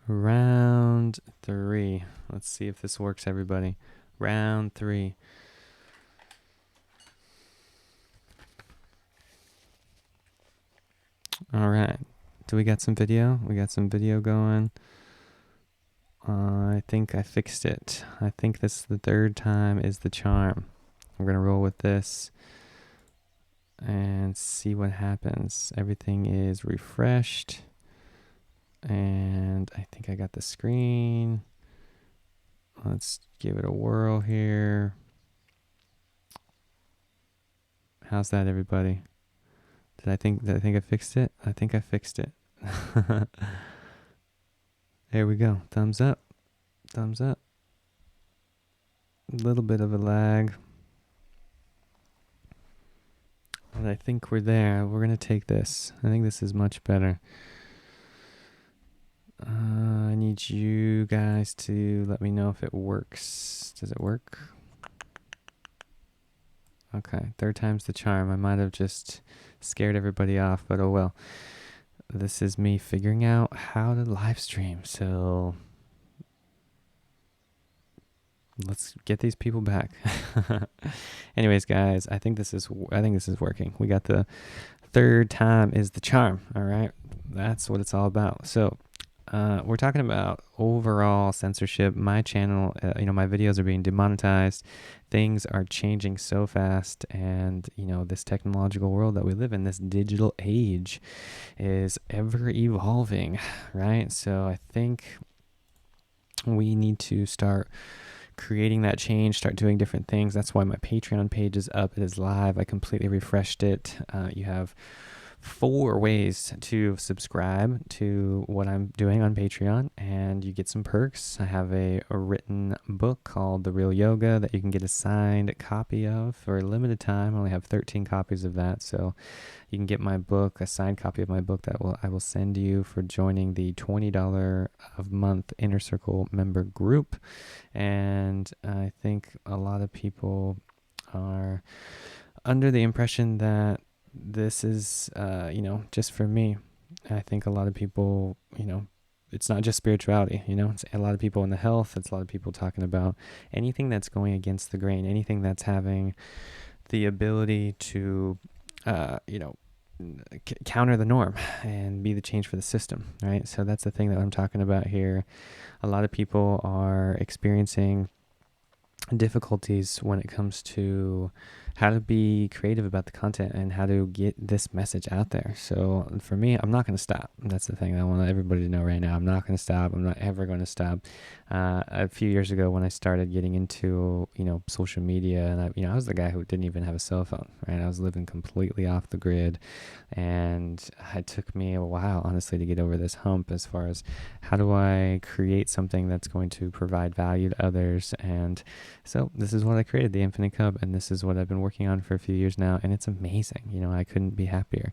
Round 3. Let's see if this works, everybody. Round 3. All right. Do we got some video? We got some video going. I think I fixed it. I think this the third time is the charm. We're going to roll with this and see what happens. Everything is refreshed. And I think I got the screen. Let's give it a whirl here. How's that, everybody? Did I think I fixed it? I think I fixed it. There we go. Thumbs up. Thumbs up. A little bit of a lag. But I think we're there. We're going to take this. I think this is much better. I need you guys to let me know if it works. Does it work? Okay, third time's the charm. I might have just scared everybody off, but oh well. This is me figuring out how to live stream. So let's get these people back. Anyways, guys, I think this is working. We got the third time is the charm. All right, that's what it's all about. So we're talking about overall censorship. My channel, my videos are being demonetized. Things are changing so fast, and this technological world that we live in, this digital age, is ever evolving, right? So I think we need to start creating that change, start doing different things. That's why my Patreon page is up. It is live. I completely refreshed it. You have 4 ways to subscribe to what I'm doing on Patreon, and you get some perks. I have a written book called The Real Yoga that you can get a signed copy of for a limited time. I only have 13 copies of that, so you can get my book, a signed copy of my book that I will send you for joining the $20 a month Inner Circle member group. And I think a lot of people are under the impression that this is, just for me. I think a lot of people, it's not just spirituality, it's a lot of people in the health. It's a lot of people talking about anything that's going against the grain, anything that's having the ability to, counter the norm and be the change for the system, right? So that's the thing that I'm talking about here. A lot of people are experiencing difficulties when it comes to how to be creative about the content and how to get this message out there. So for me, I'm not going to stop. That's the thing I want everybody to know right now. I'm not going to stop. I'm not ever going to stop. A few years ago when I started getting into, social media, and I was the guy who didn't even have a cell phone, right? I was living completely off the grid, and it took me a while, honestly, to get over this hump as far as how do I create something that's going to provide value to others. And so this is what I created, the Infinite Cub, and this is what I've been working on for a few years now, and it's amazing. I couldn't be happier.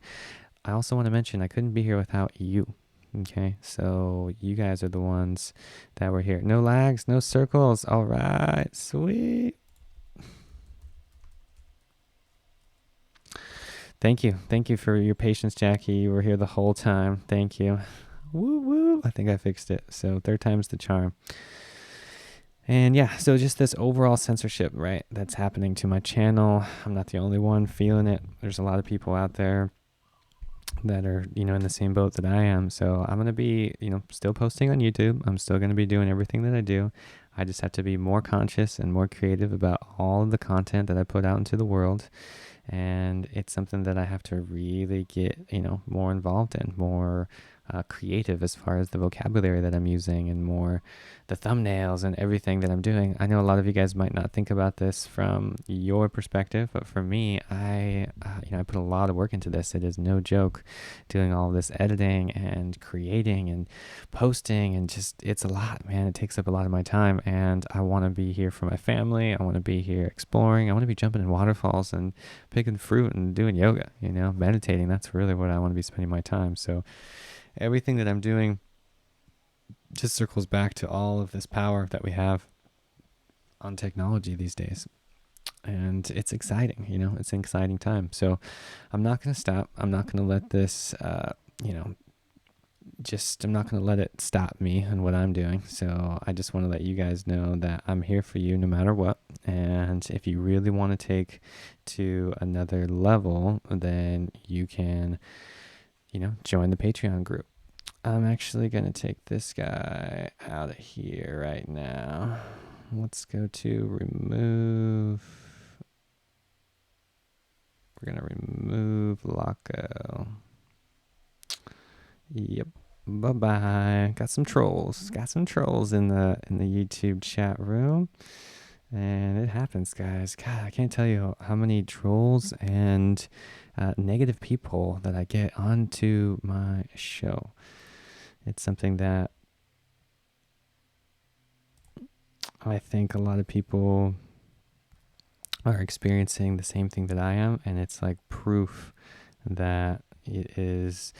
I also want to mention I couldn't be here without you. Okay, so you guys are the ones that were here. No lags, no circles. All right, sweet. Thank you for your patience, Jackie. You were here the whole time. Thank you. Woo woo. I think I fixed it. So third time's the charm. And yeah, so just this overall censorship, right, that's happening to my channel. I'm not the only one feeling it. There's a lot of people out there that are, in the same boat that I am. So I'm going to be, still posting on YouTube. I'm still going to be doing everything that I do. I just have to be more conscious and more creative about all of the content that I put out into the world. And it's something that I have to really get, more involved in, more creative as far as the vocabulary that I'm using, and more the thumbnails and everything that I'm doing. I know a lot of you guys might not think about this from your perspective, but for me, I put a lot of work into this. It is no joke doing all this editing and creating and posting, and just, it's a lot, man. It takes up a lot of my time, and I want to be here for my family. I want to be here exploring. I want to be jumping in waterfalls and picking fruit and doing yoga, meditating. That's really what I want to be spending my time. So everything that I'm doing just circles back to all of this power that we have on technology these days. And it's exciting, it's an exciting time. So I'm not going to stop. I'm not going to let this, I'm not going to let it stop me and what I'm doing. So I just want to let you guys know that I'm here for you no matter what. And if you really want to take to another level, then you can, join the Patreon group. I'm actually going to take this guy out of here right now. Let's go to remove. We're going to remove Loco. Yep. Bye-bye. Got some trolls. Got some trolls in the YouTube chat room. And it happens, guys. God, I can't tell you how many trolls and negative people that I get onto my show. It's something that I think a lot of people are experiencing the same thing that I am, and it's like proof that it is,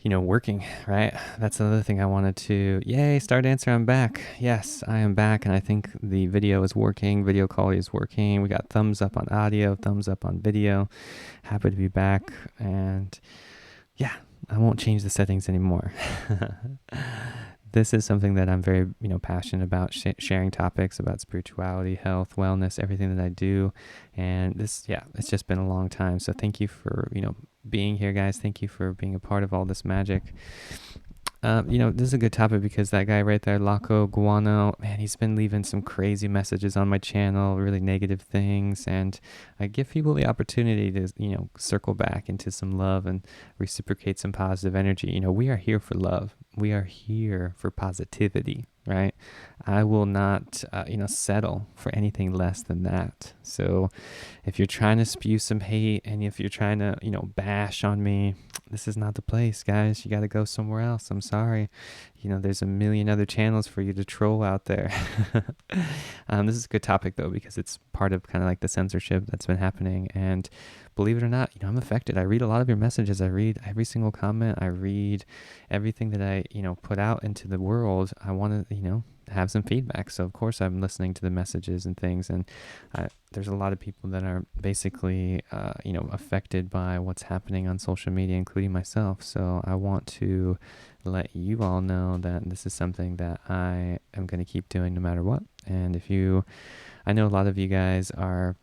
working, right? That's another thing I wanted to, yay, Star Dancer, I'm back. Yes, I am back, and I think the video is working. Video quality is working. We got thumbs up on audio, thumbs up on video. Happy to be back, and yeah, I won't change the settings anymore. This is something that I'm very, passionate about, sharing topics about spirituality, health, wellness, everything that I do. And this, it's just been a long time. So thank you for, being here, guys. Thank you for being a part of all this magic. This is a good topic because that guy right there, Laco Guano, man, he's been leaving some crazy messages on my channel, really negative things. And I give people the opportunity to, circle back into some love and reciprocate some positive energy. We are here for love. We are here for positivity, right? I will not, settle for anything less than that. So if you're trying to spew some hate and if you're trying to, bash on me, this is not the place, guys. You got to go somewhere else. I'm sorry. There's a million other channels for you to troll out there. This is a good topic, though, because it's part of kind of like the censorship that's been happening. And believe it or not, I'm affected. I read a lot of your messages. I read every single comment. I read everything that I, put out into the world. I want to, have some feedback. So of course I'm listening to the messages and things, and there's a lot of people that are basically affected by what's happening on social media, including myself. So I want to let you all know that this is something that I am going to keep doing no matter what. And I know a lot of you guys are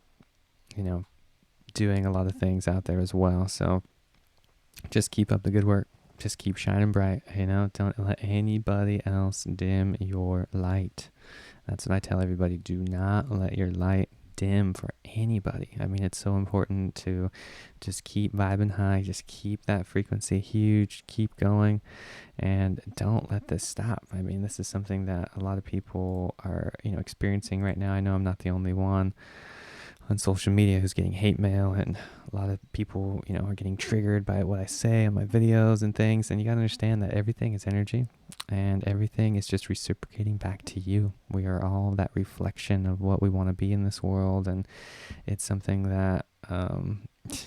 doing a lot of things out there as well, so just keep up the good work. Just keep shining bright, don't let anybody else dim your light. That's what I tell everybody. Do not let your light dim for anybody. I mean, it's so important to just keep vibing high, just keep that frequency huge, keep going, and don't let this stop. I mean, this is something that a lot of people are, experiencing right now. I know I'm not the only one on social media who's getting hate mail, and a lot of people, are getting triggered by what I say on my videos and things. And you got to understand that everything is energy and everything is just reciprocating back to you. We are all that reflection of what we want to be in this world. And it's something that,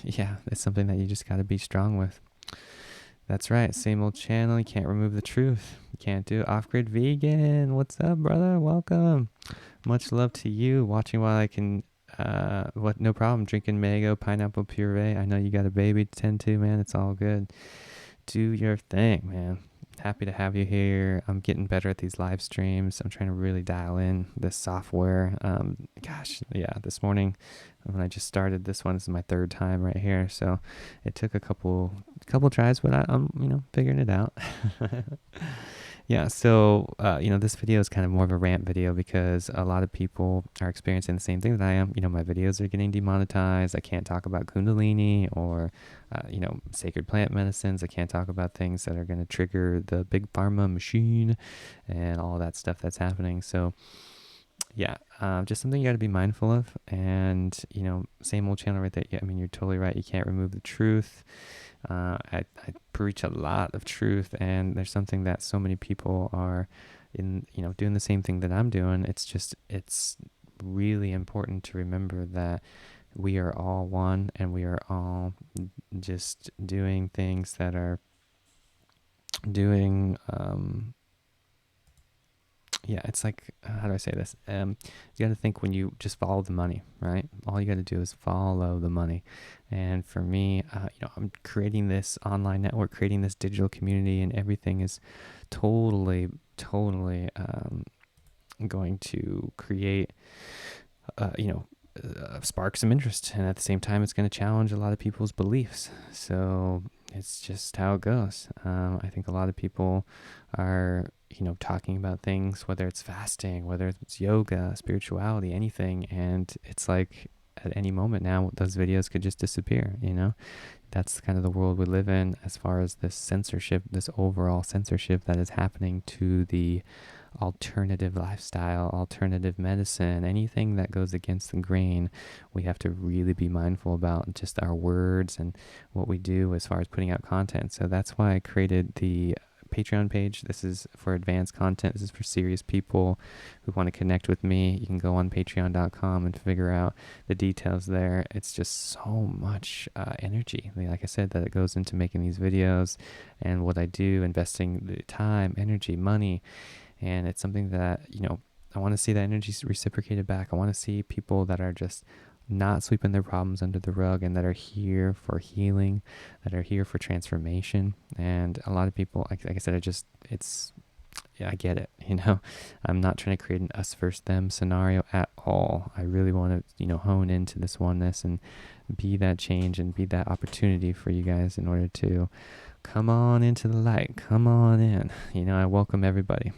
it's something that you just got to be strong with. That's right. Same old channel. You can't remove the truth. You can't do off-grid vegan. What's up, brother? Welcome. Much love to you. Watching while I can, no problem. Drinking mango, pineapple puree. I know you got a baby to tend to, man. It's all good. Do your thing, man. Happy to have you here. I'm getting better at these live streams. I'm trying to really dial in this software. This morning when I just started this one, this is my third time right here. So it took a couple tries, but I'm figuring it out. Yeah, so, this video is kind of more of a rant video because a lot of people are experiencing the same thing that I am. My videos are getting demonetized. I can't talk about Kundalini or, sacred plant medicines. I can't talk about things that are going to trigger the big pharma machine and all that stuff that's happening. So, yeah, just something you got to be mindful of. And, same old channel right there. Yeah, I mean, you're totally right. You can't remove the truth. I preach a lot of truth, and there's something that so many people are doing the same thing that I'm doing. It's really important to remember that we are all one, and we are all just doing things that are doing yeah, it's like, how do I say this? You got to think when you just follow the money, right? All you got to do is follow the money. And for me, I'm creating this online network, creating this digital community, and everything is totally going to create, you know, spark some interest, and at the same time it's going to challenge a lot of people's beliefs. So it's just how it goes. I think a lot of people are talking about things, whether it's fasting, whether it's yoga, spirituality, anything, and it's like at any moment now those videos could just disappear. That's kind of the world we live in as far as this censorship, this overall censorship that is happening to the alternative lifestyle, alternative medicine, anything that goes against the grain. We have to really be mindful about just our words and what we do as far as putting out content. So that's why I created the Patreon page. This is for advanced content. This is for serious people who want to connect with me. You can go on patreon.com and figure out the details there. It's just so much energy, like I said, that it goes into making these videos and what I do, investing the time, energy, money. And it's something that, I want to see that energy reciprocated back. I want to see people that are just not sweeping their problems under the rug and that are here for healing, that are here for transformation. And a lot of people, like I said, I get it. I'm not trying to create an us versus them scenario at all. I really want to, hone into this oneness and be that change and be that opportunity for you guys in order to come on into the light. Come on in. I welcome everybody.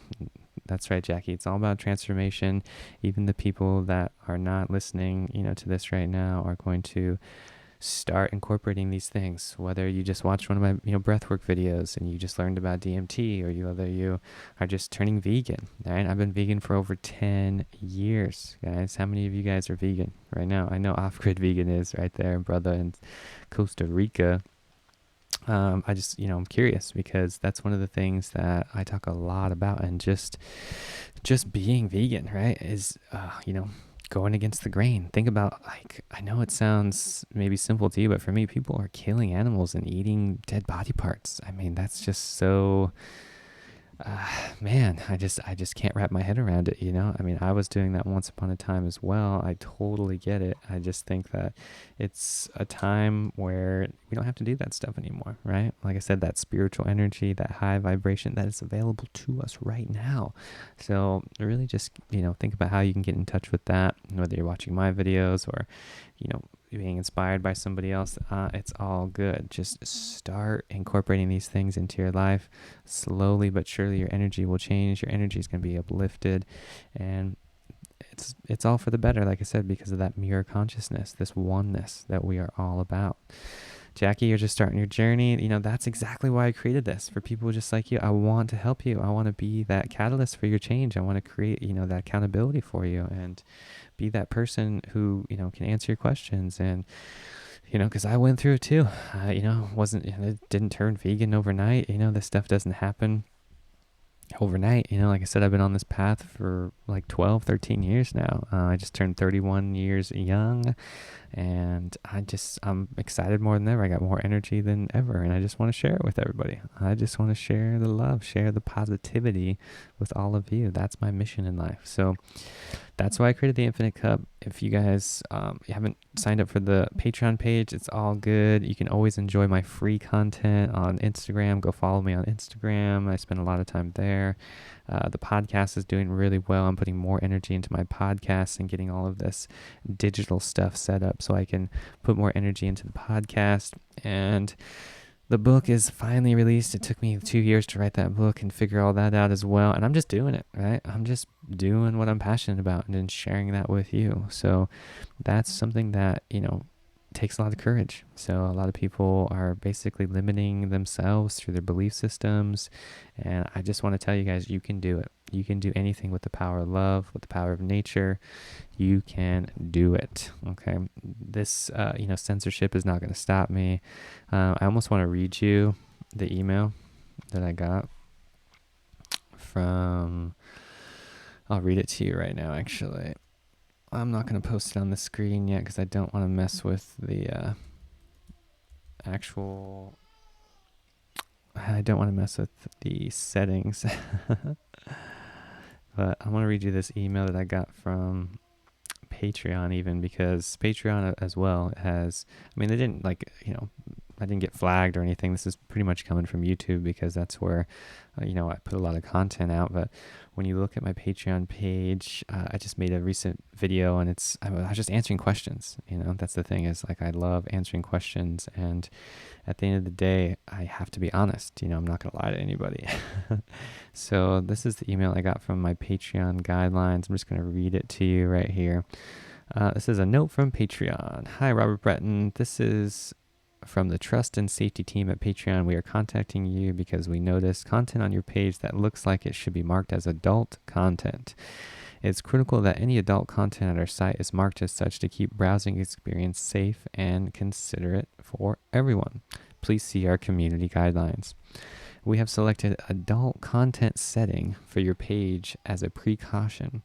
That's right, Jackie. It's all about transformation. Even the people that are not listening, to this right now are going to start incorporating these things. Whether you just watched one of my, breathwork videos and you just learned about DMT, or whether you are just turning vegan, right? I've been vegan for over 10 years, guys. How many of you guys are vegan right now? I know Off-Grid Vegan is right there, brother, in Costa Rica. I just, I'm curious because that's one of the things that I talk a lot about, and just being vegan, right, is, going against the grain. Think about, like, I know it sounds maybe simple to you, but for me, people are killing animals and eating dead body parts. I mean, that's just so, man, I just can't wrap my head around it. I mean, I was doing that once upon a time as well. I totally get it. I just think that it's a time where we don't have to do that stuff anymore, right? Like I said, that spiritual energy, that high vibration, that is available to us right now. So really just, think about how you can get in touch with that, whether you're watching my videos or, being inspired by somebody else. It's all good. Just start incorporating these things into your life. Slowly but surely your energy will change. Your energy is going to be uplifted, and it's all for the better, like I said, because of that mirror consciousness, this oneness that we are all about. Jackie, you're just starting your journey. That's exactly why I created this, for people just like you. I want to help you. I want to be that catalyst for your change. I want to create, that accountability for you and be that person who, can answer your questions. And, because I went through it too. Didn't turn vegan overnight. This stuff doesn't happen overnight. Like I said, I've been on this path for like 12, 13 years now. I just turned 31 years young, and I'm excited more than ever. I got more energy than ever, and I just want to share it with everybody. I just want to share the love, share the positivity with all of you. That's my mission in life. So that's why I created the Infinite Cup. If you guys haven't signed up for the Patreon page, it's all good. You can always enjoy my free content on Instagram. Go follow me on Instagram. I spend a lot of time there. The podcast is doing really well. I'm putting more energy into my podcast and getting all of this digital stuff set up so I can put more energy into the podcast. And the book is finally released. It took me 2 years to write that book and figure all that out as well. And I'm just doing it, right? I'm just doing what I'm passionate about and then sharing that with you. So that's something that, takes a lot of courage. So a lot of people are basically limiting themselves through their belief systems. And I just want to tell you guys, you can do it. You can do anything with the power of love, with the power of nature. You can do it. Okay. This, censorship is not going to stop me. I almost want to read you the email that I got from, I'll read it to you right now, actually. I'm not going to post it on the screen yet because I don't want to mess with the I don't want to mess with the settings. But I want to read you this email that I got from Patreon, even because Patreon as well has, I mean, they didn't I didn't get flagged or anything. This is pretty much coming from YouTube because that's where, I put a lot of content out. But when you look at my Patreon page, I just made a recent video and I was just answering questions. That's the thing is I love answering questions. And at the end of the day, I have to be honest. I'm not going to lie to anybody. So this is the email I got from my Patreon guidelines. I'm just going to read it to you right here. This is a note from Patreon. Hi, Robert Breton. This is from the Trust and Safety team at Patreon. We are contacting you because we noticed content on your page that looks like it should be marked as adult content. It's critical that any adult content at our site is marked as such to keep browsing experience safe and considerate for everyone. Please see our community guidelines. We have selected adult content setting for your page as a precaution.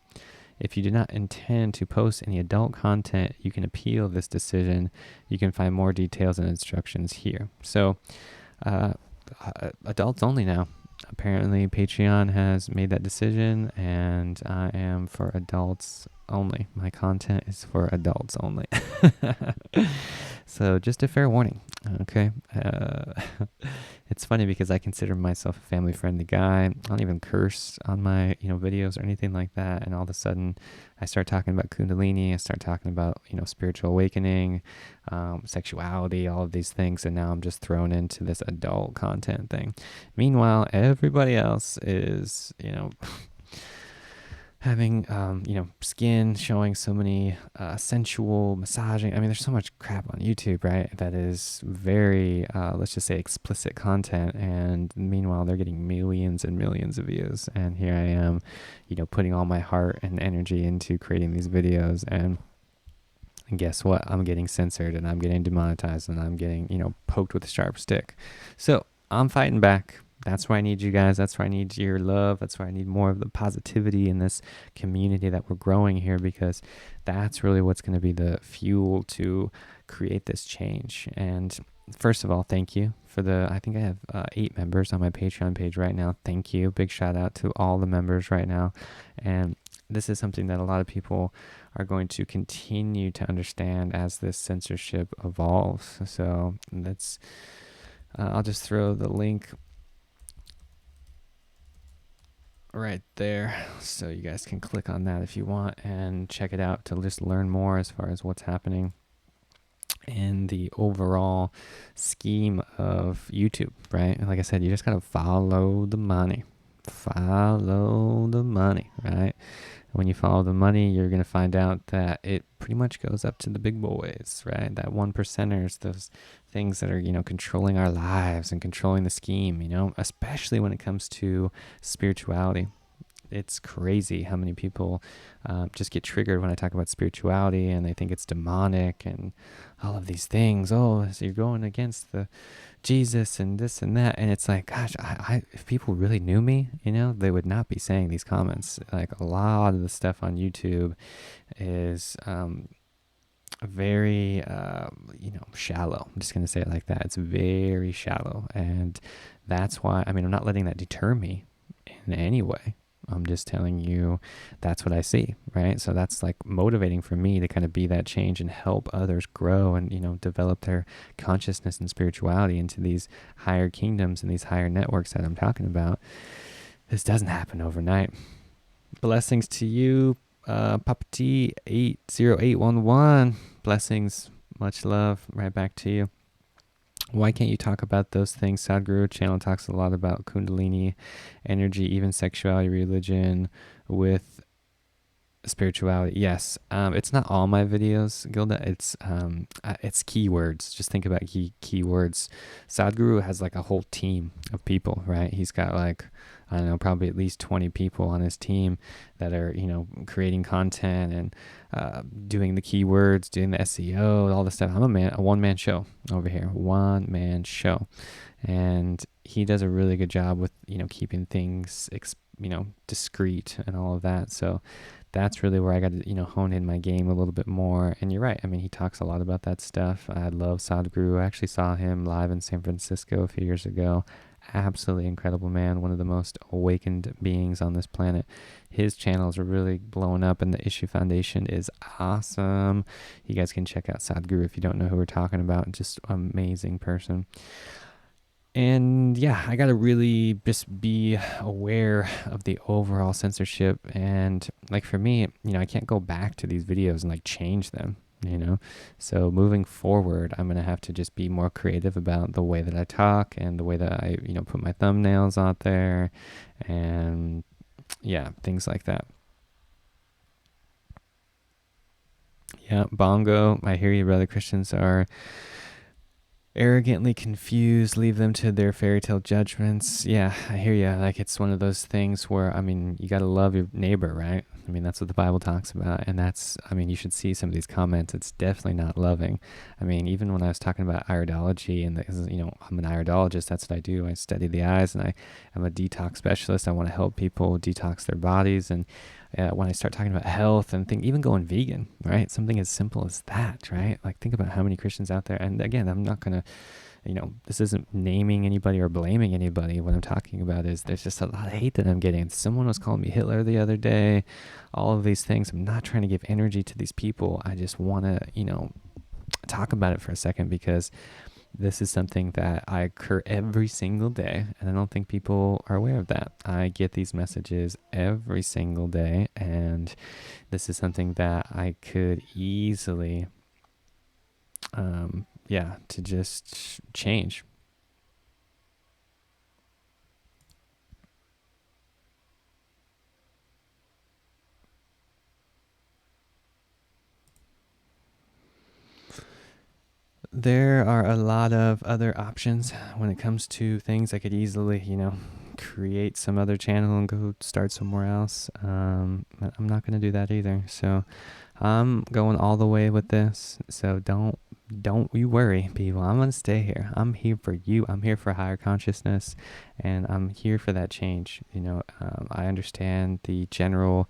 If you do not intend to post any adult content, you can appeal this decision. You can find more details and instructions here. So, adults only now. Apparently, Patreon has made that decision, and I am for adults only. My content is for adults only. So, just a fair warning, okay? It's funny because I consider myself a family-friendly guy. I don't even curse on my, videos or anything like that. And all of a sudden, I start talking about Kundalini. I start talking about, spiritual awakening, sexuality, all of these things. And now I'm just thrown into this adult content thing. Meanwhile, everybody else is, having, skin showing so many sensual massaging. I mean, there's so much crap on YouTube, right? That is very, let's just say, explicit content. And meanwhile, they're getting millions and millions of views. And here I am, putting all my heart and energy into creating these videos. And guess what? I'm getting censored and I'm getting demonetized and I'm getting, poked with a sharp stick. So I'm fighting back. That's why I need you guys. That's why I need your love. That's why I need more of the positivity in this community that we're growing here, because that's really what's going to be the fuel to create this change. And first of all, thank you for I think I have 8 members on my Patreon page right now. Thank you. Big shout out to all the members right now. And this is something that a lot of people are going to continue to understand as this censorship evolves. So I'll just throw the link right there so you guys can click on that if you want and check it out to just learn more as far as what's happening in the overall scheme of YouTube, right? Like I said, you just gotta follow the money, right? When you follow the money, you're going to find out that it pretty much goes up to the big boys, right? That 1%ers, those things that are, controlling our lives and controlling the scheme, especially when it comes to spirituality. It's crazy how many people just get triggered when I talk about spirituality and they think it's demonic and all of these things. Oh, so you're going against the Jesus and this and that. And it's like, gosh, if people really knew me, they would not be saying these comments. Like a lot of the stuff on YouTube is very, shallow. I'm just going to say it like that. It's very shallow. And that's why, I'm not letting that deter me in any way. I'm just telling you that's what I see, right? So that's like motivating for me to kind of be that change and help others grow and, develop their consciousness and spirituality into these higher kingdoms and these higher networks that I'm talking about. This doesn't happen overnight. Blessings to you, Papa T 80811. Blessings, much love, right back to you. Why can't you talk about those things? Sadhguru channel talks a lot about Kundalini, energy, even sexuality, religion, with spirituality. Yes, it's not all my videos, Gilda. It's keywords. Just think about keywords. Sadhguru has like a whole team of people, right? He's got like, I don't know, probably at least 20 people on his team that are, creating content and doing the keywords, doing the SEO, all the stuff. I'm a one-man show over here, one-man show. And he does a really good job with, keeping things, discreet and all of that. So that's really where I got to, hone in my game a little bit more. And you're right. He talks a lot about that stuff. I love Sadhguru. I actually saw him live in San Francisco a few years ago. absolutely incredible man, one of the most awakened beings on this planet. His channels are really blowing up, and the Issue Foundation is awesome. You guys can check out Sadhguru if you don't know who we're talking about. Just amazing person. And yeah, I got to really just be aware of the overall censorship. And like for me, I can't go back to these videos and like change them. So moving forward, I'm going to have to just be more creative about the way that I talk and the way that I, put my thumbnails out there and yeah, things like that. Yeah, Bongo, I hear you, brother. Christians are arrogantly confused, leave them to their fairy tale judgments. Yeah, I hear you. Like, it's one of those things where, you got to love your neighbor, right? That's what the Bible talks about. And that's, you should see some of these comments. It's definitely not loving. Even when I was talking about iridology and, I'm an iridologist, that's what I do. I study the eyes, and I'm a detox specialist. I want to help people detox their bodies. And when I start talking about health and even going vegan, right? Something as simple as that, right? Like, think about how many Christians out there. And again, I'm not going to, this isn't naming anybody or blaming anybody. What I'm talking about is there's just a lot of hate that I'm getting. Someone was calling me Hitler the other day, all of these things. I'm not trying to give energy to these people. I just want to, talk about it for a second, because this is something that I occur every single day, and I don't think people are aware of that. I get these messages every single day, and this is something that I could easily, to just change. There are a lot of other options when it comes to things. I could easily, create some other channel and go start somewhere else. But I'm not going to do that either. So I'm going all the way with this. So don't you worry, people. I'm going to stay here. I'm here for you. I'm here for higher consciousness, and I'm here for that change. I understand the general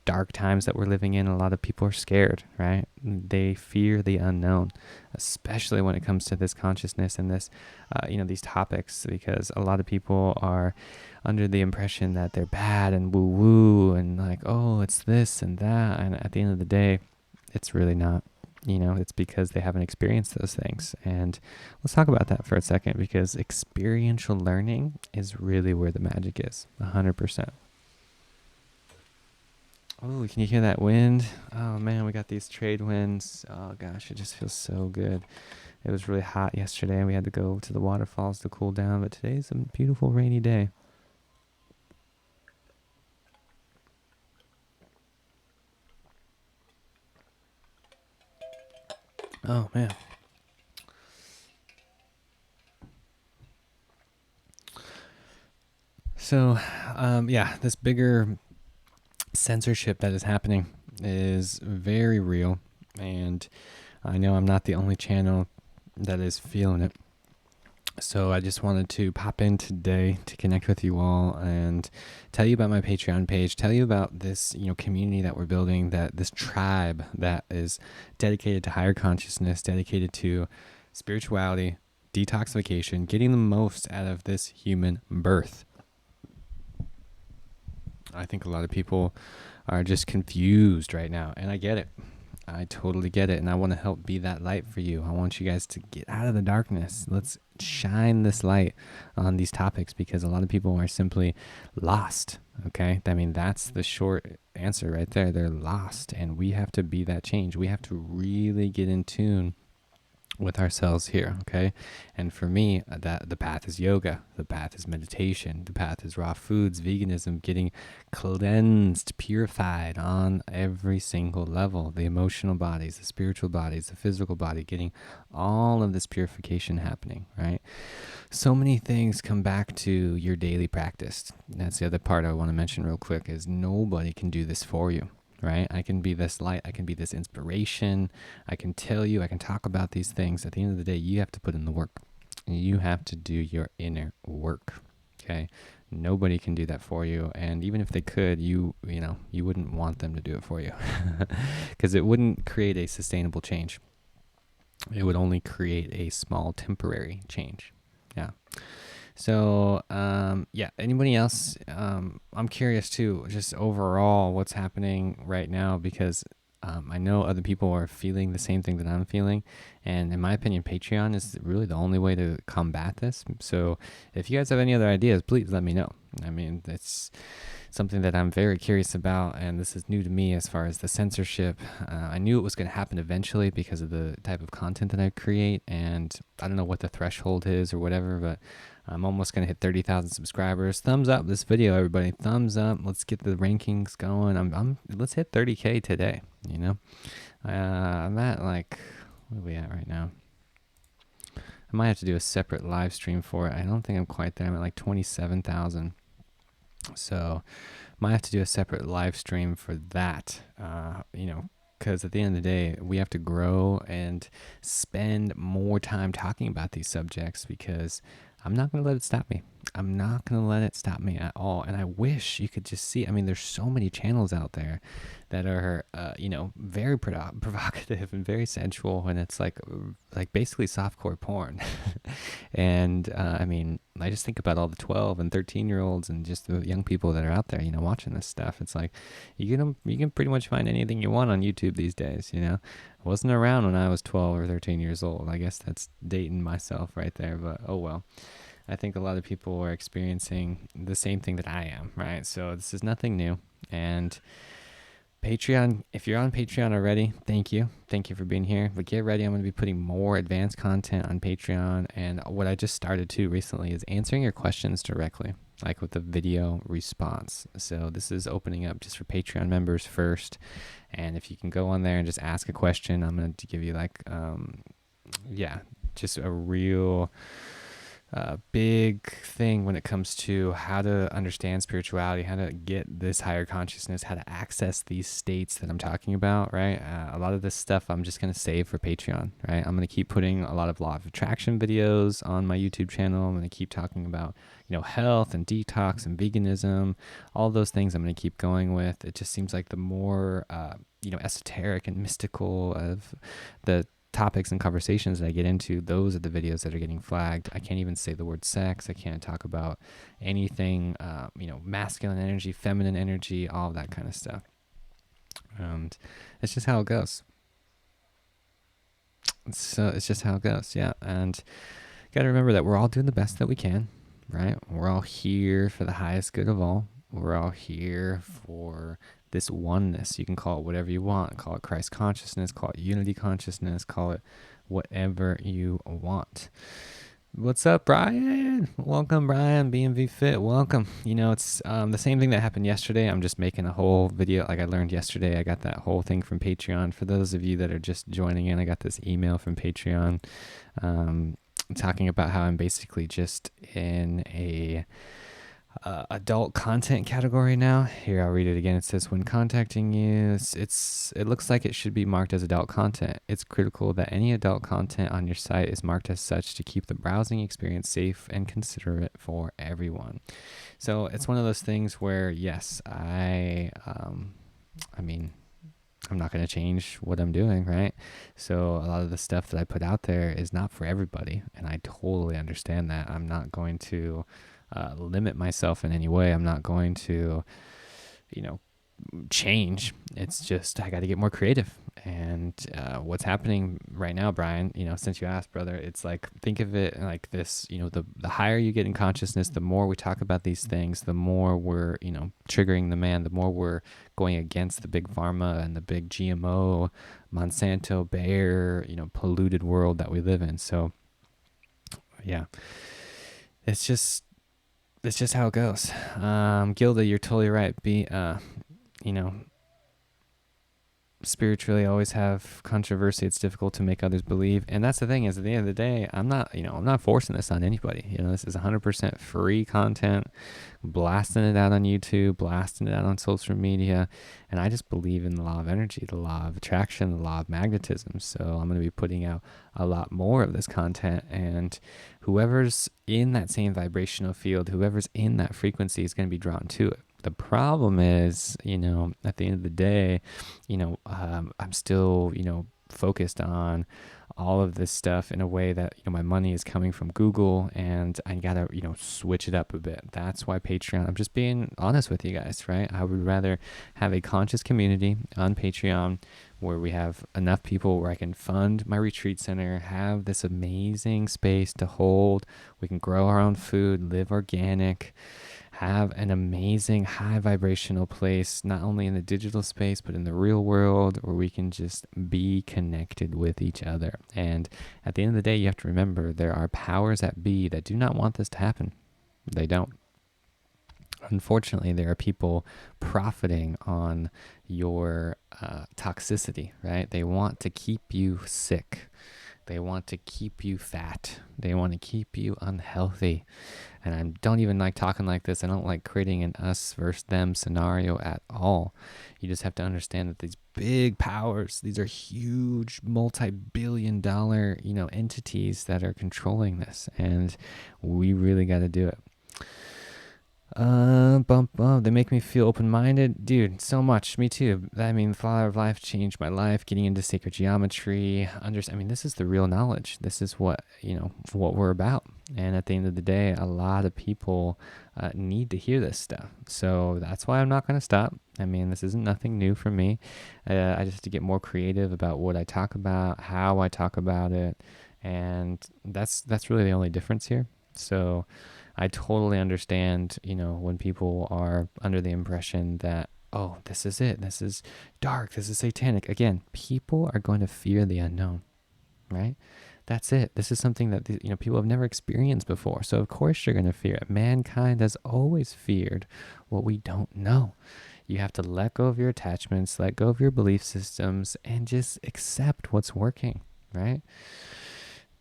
dark times that we're living in. A lot of people are scared, right? They fear the unknown, especially when it comes to this consciousness and this, these topics, because a lot of people are under the impression that they're bad and woo-woo and like, oh, it's this and that. And at the end of the day, it's really not. It's because they haven't experienced those things. And let's talk about that for a second, because experiential learning is really where the magic is, 100%. Oh, can you hear that wind? Oh man, we got these trade winds. Oh gosh, it just feels so good. It was really hot yesterday, and we had to go to the waterfalls to cool down, but today's a beautiful rainy day. Oh man. So, this bigger censorship that is happening is very real, and I know I'm not the only channel that is feeling it. So I just wanted to pop in today to connect with you all and tell you about my Patreon page, tell you about this, community that we're building, that this tribe that is dedicated to higher consciousness, dedicated to spirituality, detoxification, getting the most out of this human birth. I think a lot of people are just confused right now, and I get it. I totally get it, and I want to help be that light for you. I want you guys to get out of the darkness. Let's shine this light on these topics, because a lot of people are simply lost, okay? That's the short answer right there. They're lost, and we have to be that change. We have to really get in tune with ourselves here, okay? And for me, that the path is yoga, the path is meditation, the path is raw foods, veganism, getting cleansed, purified on every single level, the emotional bodies, the spiritual bodies, the physical body, getting all of this purification happening, right? So many things come back to your daily practice. That's the other part I want to mention real quick, is nobody can do this for you. Right? I can be this light. I can be this inspiration. I can tell you, I can talk about these things. At the end of the day, you have to put in the work. You have to do your inner work. Okay? Nobody can do that for you. And even if they could, you wouldn't want them to do it for you, because it wouldn't create a sustainable change. It would only create a small temporary change. Yeah. So, yeah, anybody else? I'm curious too, just overall what's happening right now because I know other people are feeling the same thing that I'm feeling. And in my opinion, Patreon is really the only way to combat this. So if you guys have any other ideas, please let me know. I mean, it's something that I'm very curious about, and this is new to me as far as the censorship. I knew it was going to happen eventually because of the type of content that I create, and I don't know what the threshold is or whatever, but I'm almost going to hit 30,000 subscribers. Thumbs up this video, everybody. Thumbs up. Let's get the rankings going. Let's hit 30K today, you know? I'm at like, what are we at right now? I might have to do a separate live stream for it. I don't think I'm quite there. I'm at like 27,000. So might have to do a separate live stream for that, because at the end of the day, we have to grow and spend more time talking about these subjects because I'm not going to let it stop me. I'm not going to let it stop me at all. And I wish you could just see, I mean, there's so many channels out there that are, very provocative and very sensual. And it's like basically softcore porn. And I mean, I just think about all the 12 and 13-year-olds and just the young people that are out there, watching this stuff. It's like you can pretty much find anything you want on YouTube these days. I wasn't around when I was 12 or 13 years old. I guess that's dating myself right there, but oh well. I think a lot of people are experiencing the same thing that I am, right? So this is nothing new. And Patreon, if you're on Patreon already, thank you. Thank you for being here. But get ready, I'm going to be putting more advanced content on Patreon. And what I just started to recently is answering your questions directly, like with the video response. So this is opening up just for Patreon members first. And if you can go on there and just ask a question, I'm going to give you just a real big thing when it comes to how to understand spirituality, how to get this higher consciousness, how to access these states that I'm talking about, right? A lot of this stuff I'm just going to save for Patreon, right? I'm going to keep putting a lot of law of attraction videos on my YouTube channel. I'm going to keep talking about, health and detox and veganism, all those things I'm going to keep going with. It just seems like the more, esoteric and mystical of the topics and conversations that I get into, those are the videos that are getting flagged. I can't even say the word sex. I can't talk about anything, masculine energy, feminine energy, all of that kind of stuff. And it's just how it goes. So it's just how it goes, yeah. And you got to remember that we're all doing the best that we can, right? We're all here for the highest good of all. We're all here for this oneness. You can call it whatever you want. Call it Christ consciousness, call it unity consciousness, call it whatever you want. What's up, Brian? Welcome, Brian. BMV Fit, welcome. It's the same thing that happened yesterday. I'm just making a whole video like I learned yesterday. I got that whole thing from Patreon. For those of you that are just joining in, I got this email from Patreon talking about how I'm basically just in a adult content category now. Here, I'll read it again. It says, when contacting you, it looks like it should be marked as adult content. It's critical that any adult content on your site is marked as such to keep the browsing experience safe and considerate for everyone. So it's one of those things where, yes, I'm not going to change what I'm doing, right? So a lot of the stuff that I put out there is not for everybody, and I totally understand that. I'm not going to limit myself in any way. I'm not going to, change. It's just I got to get more creative. And what's happening right now, Brian, since you asked, brother, it's like, think of it like this, the higher you get in consciousness, the more we talk about these things, the more we're, triggering the man, the more we're going against the big pharma and the big GMO, Monsanto, Bayer, polluted world that we live in. So yeah, it's just how it goes. Gilda, you're totally right. Spiritually always have controversy. It's difficult to make others believe. And that's the thing, is at the end of the day, I'm not forcing this on anybody. This is 100% free content, blasting it out on YouTube, blasting it out on social media. And I just believe in the law of energy, the law of attraction, the law of magnetism. So I'm going to be putting out a lot more of this content, and whoever's in that same vibrational field, whoever's in that frequency is going to be drawn to it. The problem is, at the end of the day, I'm still, focused on all of this stuff in a way that, my money is coming from Google, and I gotta, switch it up a bit. That's why Patreon, I'm just being honest with you guys, right? I would rather have a conscious community on Patreon where we have enough people where I can fund my retreat center, have this amazing space to hold. We can grow our own food, live organic, have an amazing high vibrational place, not only in the digital space, but in the real world, where we can just be connected with each other. And at the end of the day, you have to remember there are powers that be that do not want this to happen. They don't. Unfortunately, there are people profiting on your toxicity, right? They want to keep you sick. They want to keep you fat. They want to keep you unhealthy. And I don't even like talking like this. I don't like creating an us versus them scenario at all. You just have to understand that these big powers, these are huge multi-billion-dollar, entities that are controlling this. And we really got to do it. They make me feel open-minded. Dude, so much. Me too. I mean, the Flower of Life changed my life. Getting into sacred geometry. This is the real knowledge. This is what, what we're about. And at the end of the day, a lot of people need to hear this stuff. So that's why I'm not going to stop. I mean, this isn't nothing new for me. I just have to get more creative about what I talk about, how I talk about it. And that's really the only difference here. So I totally understand, when people are under the impression that, oh, this is it. This is dark. This is satanic. Again, people are going to fear the unknown, right? That's it. This is something that, people have never experienced before. So of course you're going to fear it. Mankind has always feared what we don't know. You have to let go of your attachments, let go of your belief systems, and just accept what's working, right?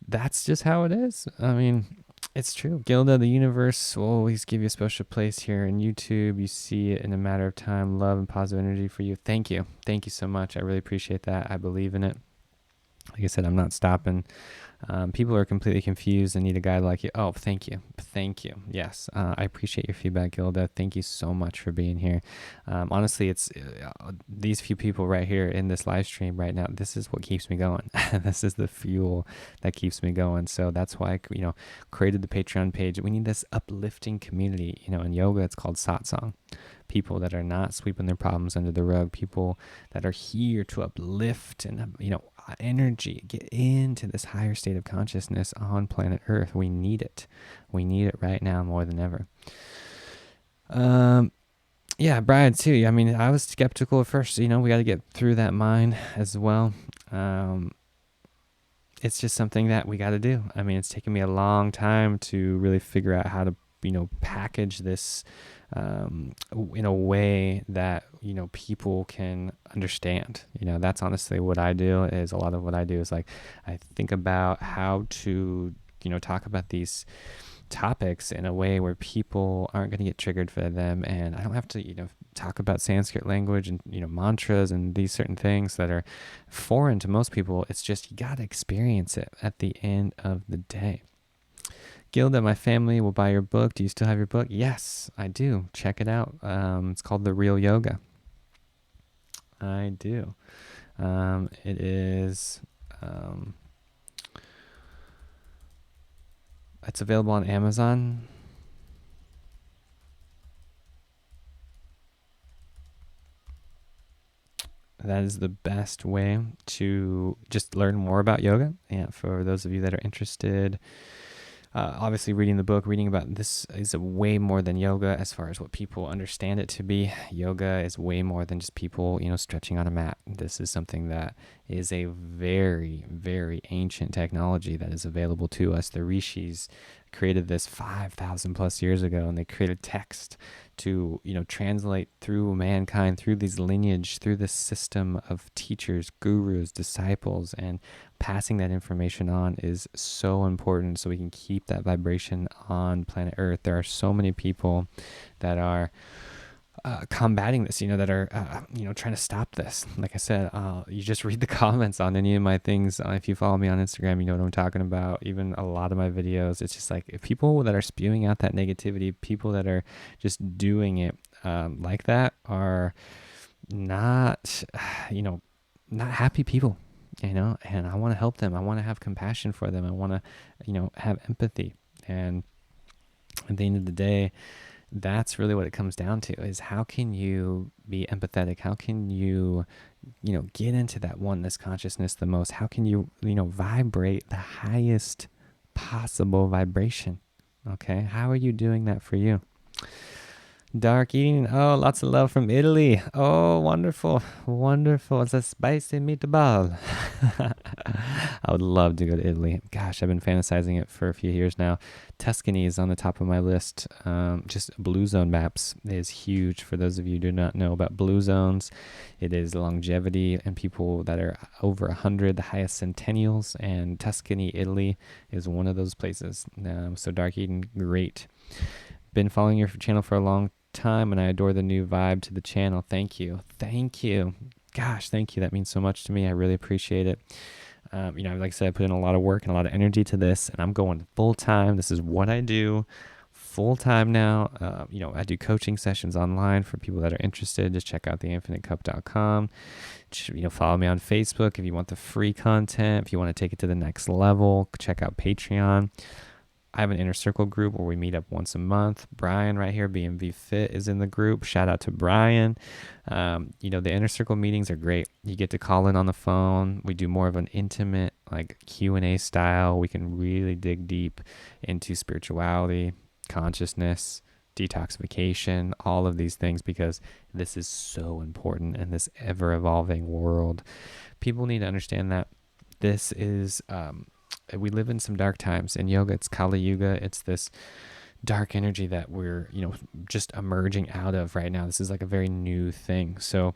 That's just how it is. I mean, it's true. Gilda, the universe will always give you a special place here in YouTube. You see it in a matter of time. Love and positive energy for you. Thank you. Thank you so much. I really appreciate that. I believe in it. Like I said, I'm not stopping. People are completely confused and need a guide like you. Oh, thank you. Thank you. Yes, I appreciate your feedback, Gilda. Thank you so much for being here. Honestly, it's these few people right here in this live stream right now. This is what keeps me going. This is the fuel that keeps me going. So that's why I, created the Patreon page. We need this uplifting community. In yoga, it's called satsang. People that are not sweeping their problems under the rug, people that are here to uplift and, energy, get into this higher state of consciousness on planet Earth. We need it. We need it right now more than ever. Yeah, Brian too. I mean, I was skeptical at first, we got to get through that mind as well. It's just something that we got to do. I mean, it's taken me a long time to really figure out how to, package this in a way that people can understand. That's honestly what I do. Is a lot of what I do is like I think about how to talk about these topics in a way where people aren't going to get triggered for them, and I don't have to talk about Sanskrit language and mantras and these certain things that are foreign to most people. It's just you got to experience it at the end of the day. Gilda, my family will buy your book. Do you still have your book? Yes, I do. Check it out. It's called The Real Yoga. I do. It is. It's available on Amazon. That is the best way to just learn more about yoga. And for those of you that are interested, obviously reading the book, reading about this is way more than yoga as far as what people understand it to be. Yoga is way more than just people, stretching on a mat. This is something that is a very, very ancient technology that is available to us. The rishis created this 5,000 plus years ago, and they created text to, translate through mankind, through these lineage, through this system of teachers, gurus, disciples, and passing that information on is so important so we can keep that vibration on planet Earth. There are so many people that are combating this, that are, trying to stop this. Like I said, you just read the comments on any of my things. If you follow me on Instagram, you know what I'm talking about. Even a lot of my videos, it's just like if people that are spewing out that negativity, people that are just doing it like that are not, not happy people. and I want to help them. I want to have compassion for them. I want to, have empathy. And at the end of the day, that's really what it comes down to, is how can you be empathetic? How can you, get into that oneness consciousness the most? How can you, vibrate the highest possible vibration? Okay. How are you doing that for you? Dark eating. Oh, lots of love from Italy. Oh, wonderful. Wonderful. It's a spicy meatball. I would love to go to Italy. Gosh, I've been fantasizing it for a few years now. Tuscany is on the top of my list. Just Blue Zone maps is huge. For those of you who do not know about Blue Zones, it is longevity and people that are over 100, the highest centennials, and Tuscany, Italy is one of those places. So Dark Eating, great. Been following your channel for a long time, and I adore the new vibe to the channel. Thank you. Gosh, thank you. That means so much to me. I really appreciate it. Like I said, I put in a lot of work and a lot of energy to this, and I'm going full time. This is what I do full time now. I do coaching sessions online for people that are interested. Just check out theinfinitecup.com. Follow me on Facebook if you want the free content. If you want to take it to the next level, check out Patreon. I have an inner circle group where we meet up once a month. Brian right here, BMV Fit, is in the group. Shout out to Brian. The inner circle meetings are great. You get to call in on the phone. We do more of an intimate, like Q&A style. We can really dig deep into spirituality, consciousness, detoxification, all of these things, because this is so important in this ever-evolving world. People need to understand that this is... we live in some dark times. In yoga, it's Kali Yuga. It's this dark energy that we're, just emerging out of right now. This is like a very new thing. So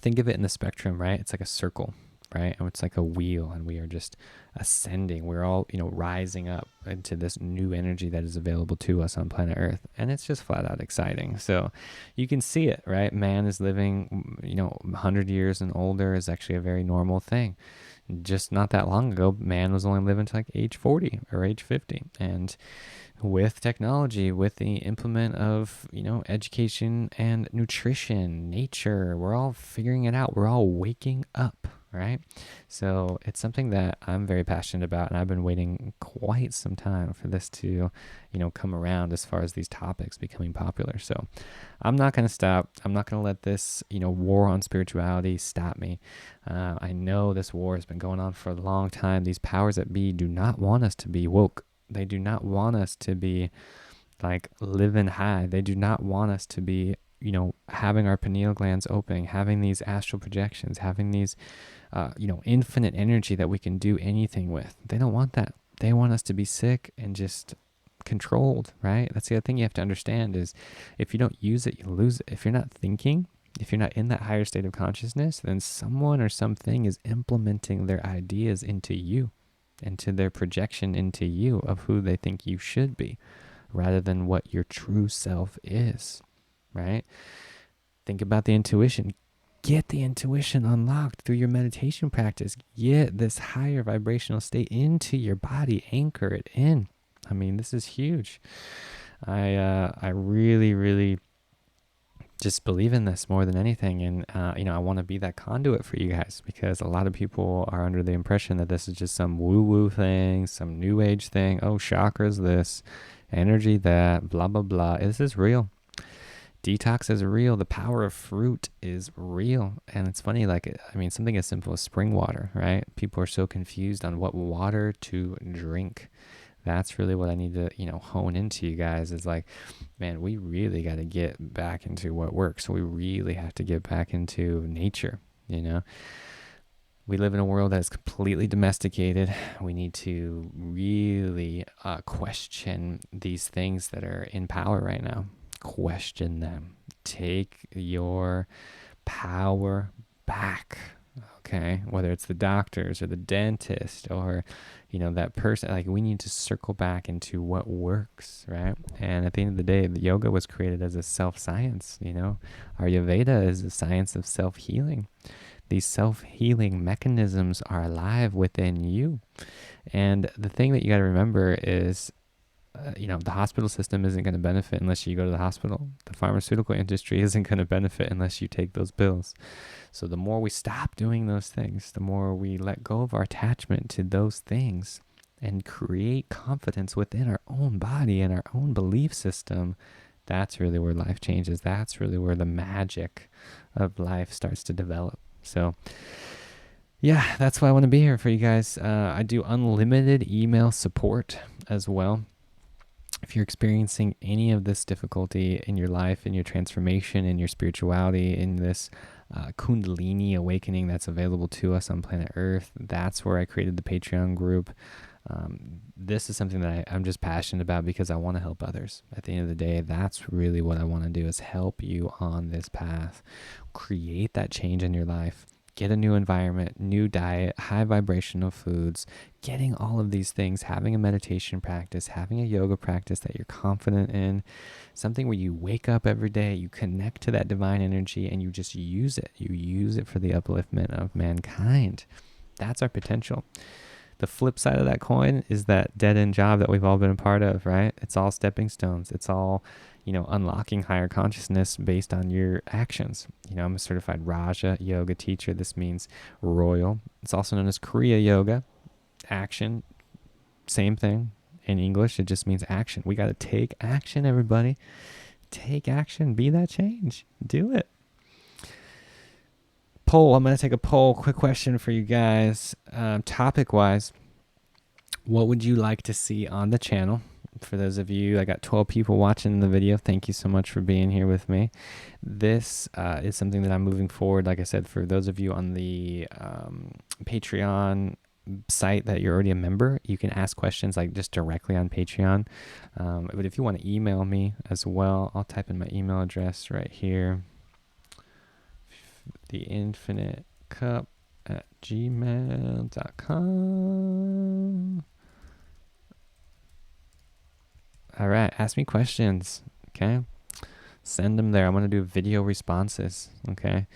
think of it in the spectrum, right? It's like a circle, right? And it's like a wheel, and we are just ascending. We're all, rising up into this new energy that is available to us on planet Earth. And it's just flat out exciting. So you can see it, right? Man is living, 100 years and older is actually a very normal thing. Just not that long ago, man was only living to like age 40 or age 50. And with technology, with the implement of, education and nutrition, nature, we're all figuring it out. We're all waking up, right? So it's something that I'm very passionate about, and I've been waiting quite some time for this to, come around as far as these topics becoming popular. So I'm not going to stop. I'm not going to let this, war on spirituality stop me. I know this war has been going on for a long time. These powers that be do not want us to be woke. They do not want us to be like living high. They do not want us to be, having our pineal glands open, having these astral projections, having these, infinite energy that we can do anything with. They don't want that. They want us to be sick and just controlled, right? That's the other thing you have to understand is if you don't use it, you lose it. If you're not thinking, if you're not in that higher state of consciousness, then someone or something is implementing their ideas into you, into their projection into you of who they think you should be, rather than what your true self is, right? Think about the intuition. Get the intuition unlocked through your meditation practice. Get this higher vibrational state into your body. Anchor it in. I mean, this is huge. I really, really just believe in this more than anything. And, I want to be that conduit for you guys, because a lot of people are under the impression that this is just some woo-woo thing, some new age thing. Oh, chakras this, energy that, blah, blah, blah. This is real. Detox is real. The power of fruit is real. And it's funny, something as simple as spring water, right? People are so confused on what water to drink. That's really what I need to, hone into, you guys, is like, man, we really got to get back into what works. We really have to get back into nature, We live in a world that is completely domesticated. We need to really question these things that are in power right now. Question them. Take your power back. Okay, whether it's the doctors or the dentist or, that person, we need to circle back into what works, right? And at the end of the day, the yoga was created as a self-science, Ayurveda is a science of self-healing. These self-healing mechanisms are alive within you. And the thing that you got to remember is the hospital system isn't going to benefit unless you go to the hospital. The pharmaceutical industry isn't going to benefit unless you take those pills. So the more we stop doing those things, the more we let go of our attachment to those things and create confidence within our own body and our own belief system, that's really where life changes. That's really where the magic of life starts to develop. So yeah, that's why I want to be here for you guys. I do unlimited email support as well. If you're experiencing any of this difficulty in your life, in your transformation, in your spirituality, in this Kundalini awakening that's available to us on planet Earth, that's where I created the Patreon group. This is something that I'm just passionate about because I want to help others. At the end of the day, that's really what I want to do, is help you on this path. Create that change in your life. Get a new environment, new diet, high vibrational foods, getting all of these things, having a meditation practice, having a yoga practice that you're confident in, something where you wake up every day, you connect to that divine energy, and you just use it. You use it for the upliftment of mankind. That's our potential. The flip side of that coin is that dead-end job that we've all been a part of, right? It's all stepping stones. It's all, unlocking higher consciousness based on your actions. I'm a certified Raja yoga teacher. This means royal. It's also known as Kriya yoga. Action, same thing. In English, it just means action. We got to take action, everybody. Take action. Be that change. Do it. Poll. I'm going to take a poll. Quick question for you guys. Topic-wise, what would you like to see on the channel? For those of you, I got 12 people watching the video. Thank you so much for being here with me. This is something that I'm moving forward. Like I said, for those of you on the Patreon site that you're already a member, you can ask questions like just directly on Patreon. But if you want to email me as well, I'll type in my email address right here. theinfinitecup@gmail.com. All right, ask me questions, okay? Send them there. I'm going to do video responses, okay?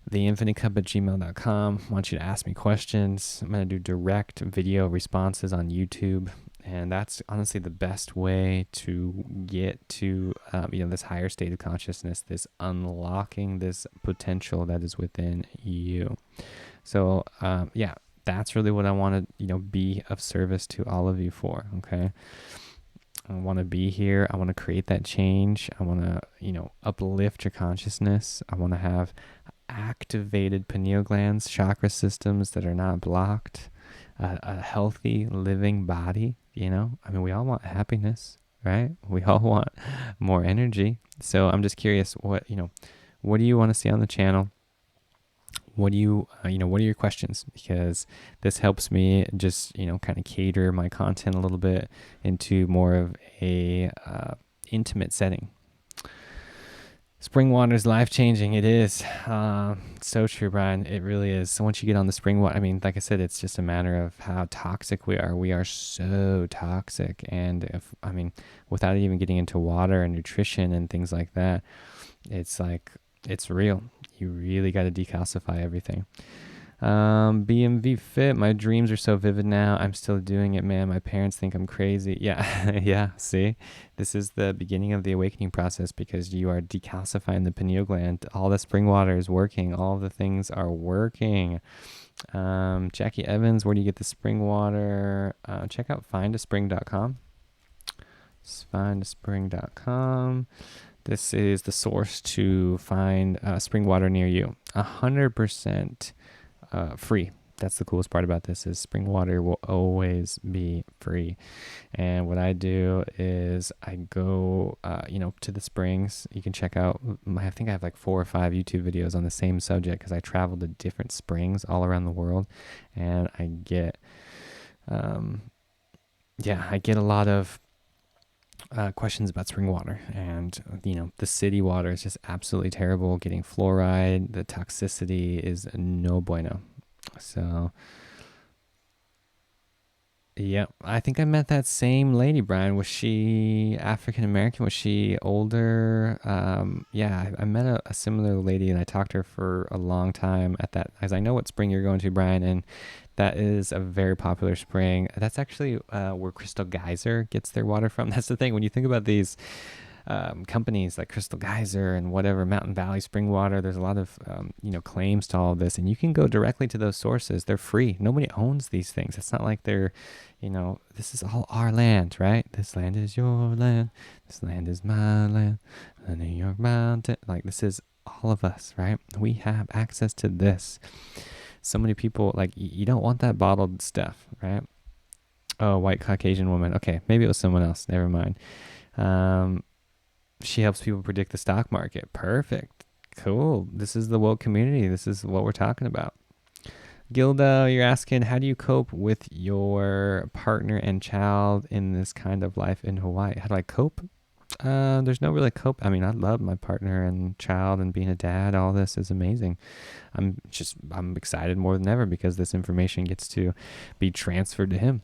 theinfinitecup@gmail.com. I want you to ask me questions. I'm going to do direct video responses on YouTube, and that's honestly the best way to get to this higher state of consciousness, this unlocking this potential that is within you. So that's really what I want to be of service to all of you for, okay? I want to be here. I want to create that change. I want to, uplift your consciousness. I want to have activated pineal glands, chakra systems that are not blocked, a healthy living body. We all want happiness, right? We all want more energy. So I'm just curious, what do you want to see on the channel? What do you, what are your questions? Because this helps me just, kind of cater my content a little bit into more of a intimate setting. Spring water is life-changing. It is. So true, Brian. It really is. So once you get on the spring water, like I said, it's just a matter of how toxic we are. We are so toxic. And without even getting into water and nutrition and things like that, it's real. You really got to decalcify everything. BMV Fit, my dreams are so vivid now. I'm still doing it, man. My parents think I'm crazy. Yeah, yeah, see? This is the beginning of the awakening process because you are decalcifying the pineal gland. All the spring water is working. All the things are working. Jackie Evans, where do you get the spring water? Check out findaspring.com. Findaspring.com. This is the source to find spring water near you. 100% free. That's the coolest part about this, is spring water will always be free. And what I do is I go, to the springs. You can check out, I think I have like 4 or 5 YouTube videos on the same subject because I travel to different springs all around the world. And I get, I get a lot of questions about spring water, and the city water is just absolutely terrible. Getting fluoride, the toxicity is no bueno. So yeah, I think I met that same lady, Brian. Was she African American? Was she older? I met a similar lady, and I talked to her for a long time at that, as I know what spring you're going to, Brian, and That is a very popular spring. That's actually where Crystal Geyser gets their water from. That's the thing. When you think about these companies like Crystal Geyser and whatever, Mountain Valley Spring Water, there's a lot of claims to all of this, and you can go directly to those sources. They're free. Nobody owns these things. It's not like they're, this is all our land, right? This land is your land. This land is my land. The New York Mountain. Like, this is all of us, right? We have access to this. So many people, like, you don't want that bottled stuff, right? Oh, white Caucasian woman. Okay, maybe it was someone else. Never mind. She helps people predict the stock market. Perfect. Cool. This is the woke community. This is what we're talking about. Gilda, you're asking, how do you cope with your partner and child in this kind of life in Hawaii? How do I cope? There's no really cope. I mean, I love my partner and child, and being a dad. All this is amazing. I'm excited more than ever because this information gets to be transferred to him.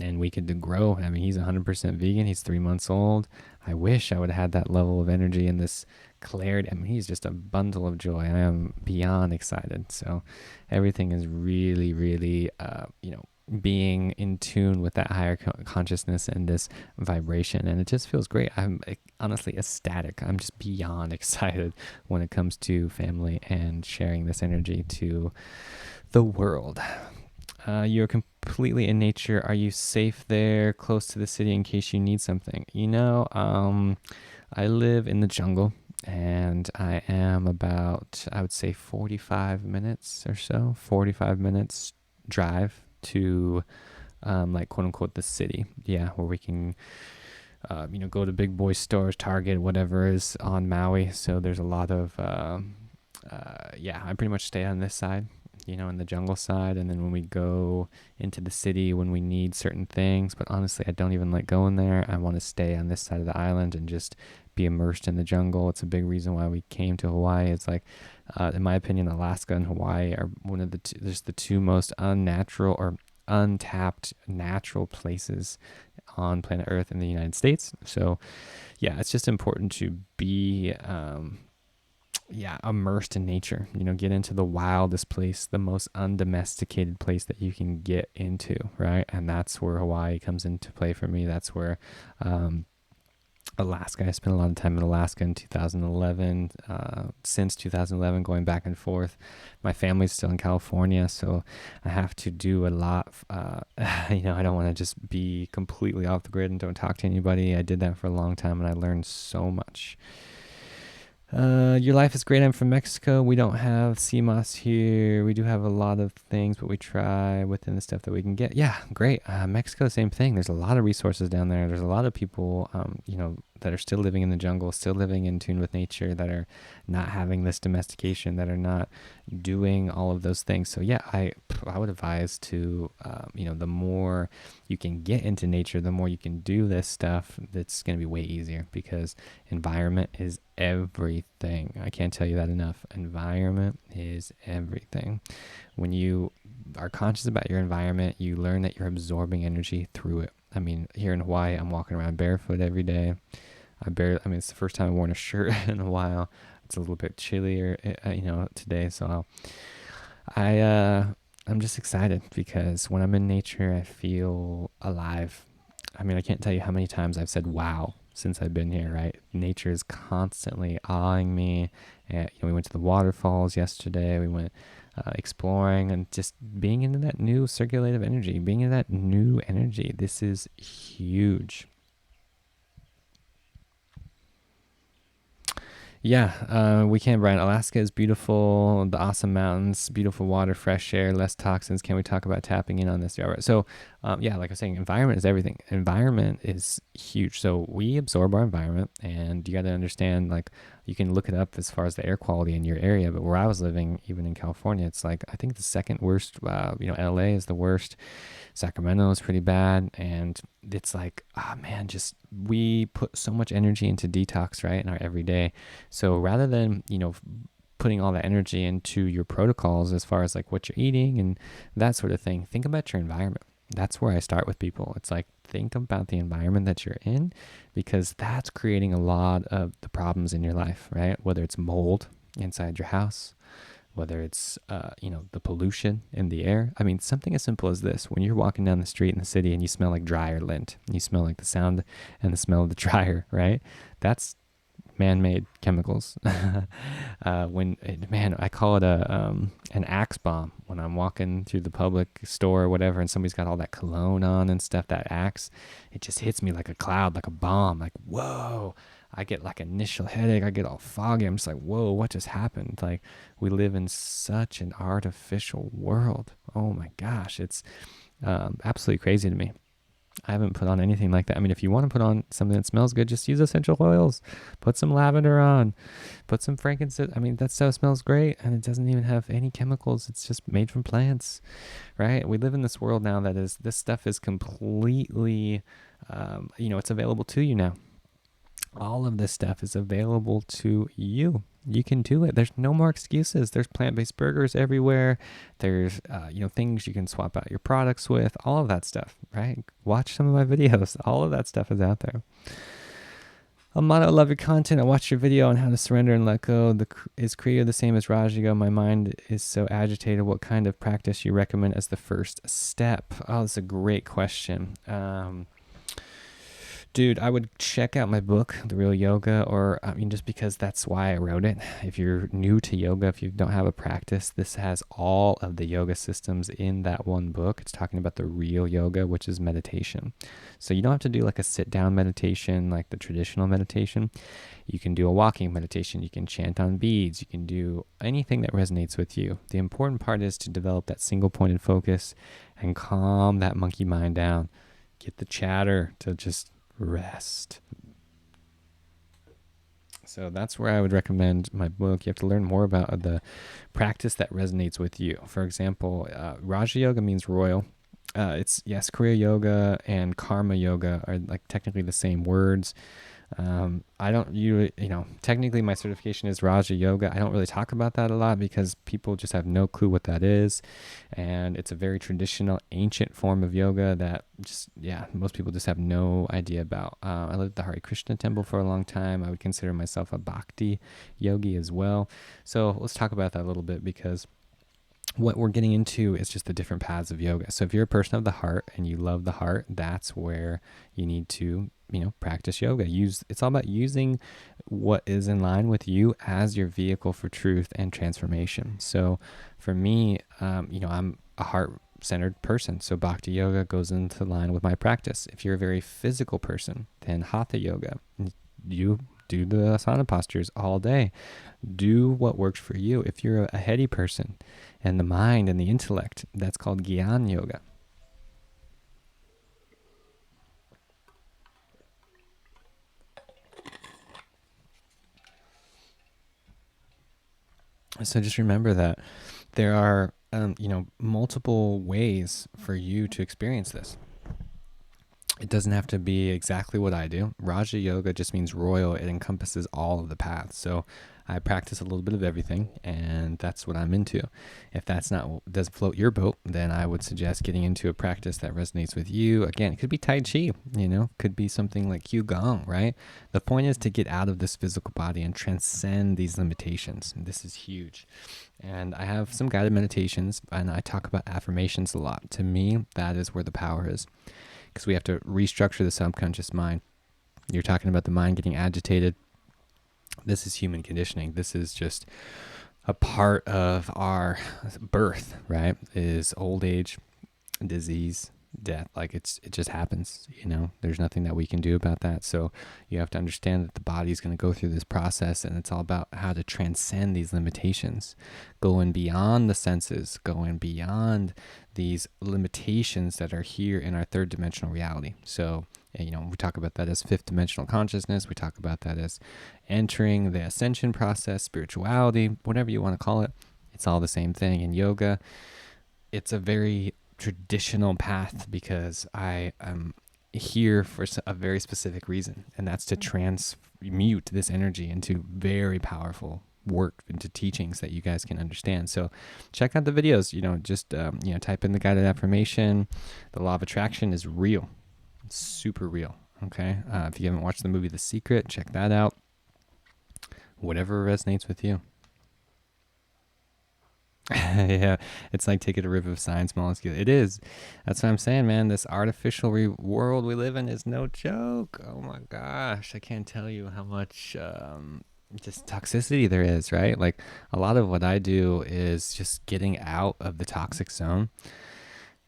And we could grow. I mean, he's 100% vegan. He's 3 months old. I wish I would have had that level of energy and this clarity. I mean, he's just a bundle of joy. I am beyond excited. So everything is really, really, being in tune with that higher consciousness and this vibration. And it just feels great. I'm honestly ecstatic. I'm just beyond excited when it comes to family and sharing this energy to the world. You're completely in nature. Are you safe there, close to the city in case you need something? I live in the jungle, and I am about, I would say, 45 minutes or so, 45 minutes drive to, quote unquote, the city. Yeah, where we can, go to big boy stores, Target, whatever is on Maui. So there's a lot of, I pretty much stay on this side, in the jungle side. And then when we go into the city, when we need certain things, but honestly, I don't even like going there. I want to stay on this side of the island and just be immersed in the jungle. It's a big reason why we came to Hawaii. It's like, in my opinion, Alaska and Hawaii are one of the two most unnatural or untapped natural places on planet Earth in the United States. So yeah, it's just important to be, immersed in nature, get into the wildest place, the most undomesticated place that you can get into, right? And that's where Hawaii comes into play for me. That's where Alaska, I spent a lot of time in Alaska in 2011, since 2011, going back and forth. My family's still in California, so I have to do a lot. I don't want to just be completely off the grid and don't talk to anybody. I did that for a long time, and I learned so much. Your life is great. I'm from Mexico. We don't have CMOS here. We do have a lot of things, but we try within the stuff that we can get. Yeah, great. Mexico, same thing. There's a lot of resources down there. There's a lot of people, that are still living in the jungle, still living in tune with nature, that are not having this domestication, that are not doing all of those things. So yeah, I would advise to, the more you can get into nature, the more you can do this stuff, that's going to be way easier, because environment is everything. I can't tell you that enough. Environment is everything. When you are conscious about your environment, you learn that you're absorbing energy through it. I mean, here in Hawaii, I'm walking around barefoot every day. It's the first time I've worn a shirt in a while. It's a little bit chillier, today. So I'm just excited, because when I'm in nature, I feel alive. I mean, I can't tell you how many times I've said wow since I've been here, right? Nature is constantly awing me. We went to the waterfalls yesterday. We went exploring, and just being into that new circulative energy, being in that new energy. This is huge. Yeah, we can, Brian. Alaska is beautiful. The awesome mountains, beautiful water, fresh air, less toxins. Can we talk about tapping in on this? Yeah, right. So, like I was saying, environment is everything. Environment is huge. So we absorb our environment, and you got to understand, like, you can look it up as far as the air quality in your area. But where I was living, even in California, it's like, I think the second worst, LA is the worst. Sacramento is pretty bad. And it's like, we put so much energy into detox, right, in our everyday. So rather than, putting all that energy into your protocols as far as like what you're eating and that sort of thing, think about your environment. That's where I start with people. It's like, think about the environment that you're in, because that's creating a lot of the problems in your life, right? Whether it's mold inside your house, whether it's, the pollution in the air. I mean, something as simple as this. When you're walking down the street in the city and you smell like dryer lint, and you smell like the sound and the smell of the dryer, right? That's man-made chemicals. I call it an axe bomb when I'm walking through the public store or whatever, and somebody's got all that cologne on and stuff. That axe, it just hits me like a cloud, like a bomb. Like, whoa! I get like initial headache. I get all foggy. I'm just like, whoa, what just happened? Like, we live in such an artificial world. Oh my gosh, it's absolutely crazy to me. I haven't put on anything like that. I mean, if you want to put on something that smells good, just use essential oils. Put some lavender on. Put some frankincense. I mean, that stuff smells great, and it doesn't even have any chemicals. It's just made from plants, right? We live in this world now this stuff is completely, it's available to you now. All of this stuff is available to you. You can do it. There's no more excuses. There's plant-based burgers everywhere. There's, things you can swap out your products with. All of that stuff, right? Watch some of my videos. All of that stuff is out there. Amato, love your content. I watched your video on how to surrender and let go. Is Kriya the same as Raj Yoga? My mind is so agitated. What kind of practice you recommend as the first step? Oh, that's a great question. Dude, I would check out my book, The Real Yoga, just because that's why I wrote it. If you're new to yoga, if you don't have a practice, this has all of the yoga systems in that one book. It's talking about the real yoga, which is meditation. So you don't have to do like a sit-down meditation, like the traditional meditation. You can do a walking meditation. You can chant on beads. You can do anything that resonates with you. The important part is to develop that single-pointed focus and calm that monkey mind down. Get the chatter to just rest. So that's where I would recommend my book. You have to learn more about the practice that resonates with you. For example, Raja Yoga means royal. Kriya Yoga and Karma Yoga are like technically the same words. Technically my certification is Raja Yoga. I don't really talk about that a lot because people just have no clue what that is. And it's a very traditional, ancient form of yoga that most people just have no idea about. I lived at the Hare Krishna temple for a long time. I would consider myself a bhakti yogi as well. So let's talk about that a little bit, because what we're getting into is just the different paths of yoga. So if you're a person of the heart and you love the heart, that's where you need to, practice yoga. It's all about using what is in line with you as your vehicle for truth and transformation. So for me, I'm a heart-centered person. So Bhakti Yoga goes into line with my practice. If you're a very physical person, then Hatha Yoga. You do the asana postures all day. Do what works for you. If you're a heady person and the mind and the intellect, that's called Gyan Yoga. So just remember that there are, multiple ways for you to experience this. It doesn't have to be exactly what I do. Raja Yoga just means royal. It encompasses all of the paths. So I practice a little bit of everything, and that's what I'm into. If that's not doesn't float your boat, then I would suggest getting into a practice that resonates with you. Again, it could be Tai Chi, could be something like Qigong, right? The point is to get out of this physical body and transcend these limitations. And this is huge. And I have some guided meditations, and I talk about affirmations a lot. To me, that is where the power is, because we have to restructure the subconscious mind. You're talking about the mind getting agitated. This is human conditioning. This is just a part of our birth, right? Is old age, disease, death. Like it just happens, there's nothing that we can do about that. So you have to understand that the body is going to go through this process, and it's all about how to transcend these limitations, going beyond the senses, going beyond these limitations that are here in our third dimensional reality. So, we talk about that as fifth dimensional consciousness. We talk about that as entering the ascension process, spirituality, whatever you want to call it. It's all the same thing. In yoga, it's a very traditional path because I am here for a very specific reason, and that's to transmute this energy into very powerful work, into teachings that you guys can understand. So check out the videos, type in the guided affirmation. The law of attraction is real. It's super real. Okay. If you haven't watched the movie The Secret, check that out. Whatever resonates with you. Yeah, it's like taking a rip of science molecule. It is. That's what I'm saying, man. This artificial world we live in is no joke. Oh my gosh, I can't tell you how much just toxicity there is, right? Like a lot of what I do is just getting out of the toxic zone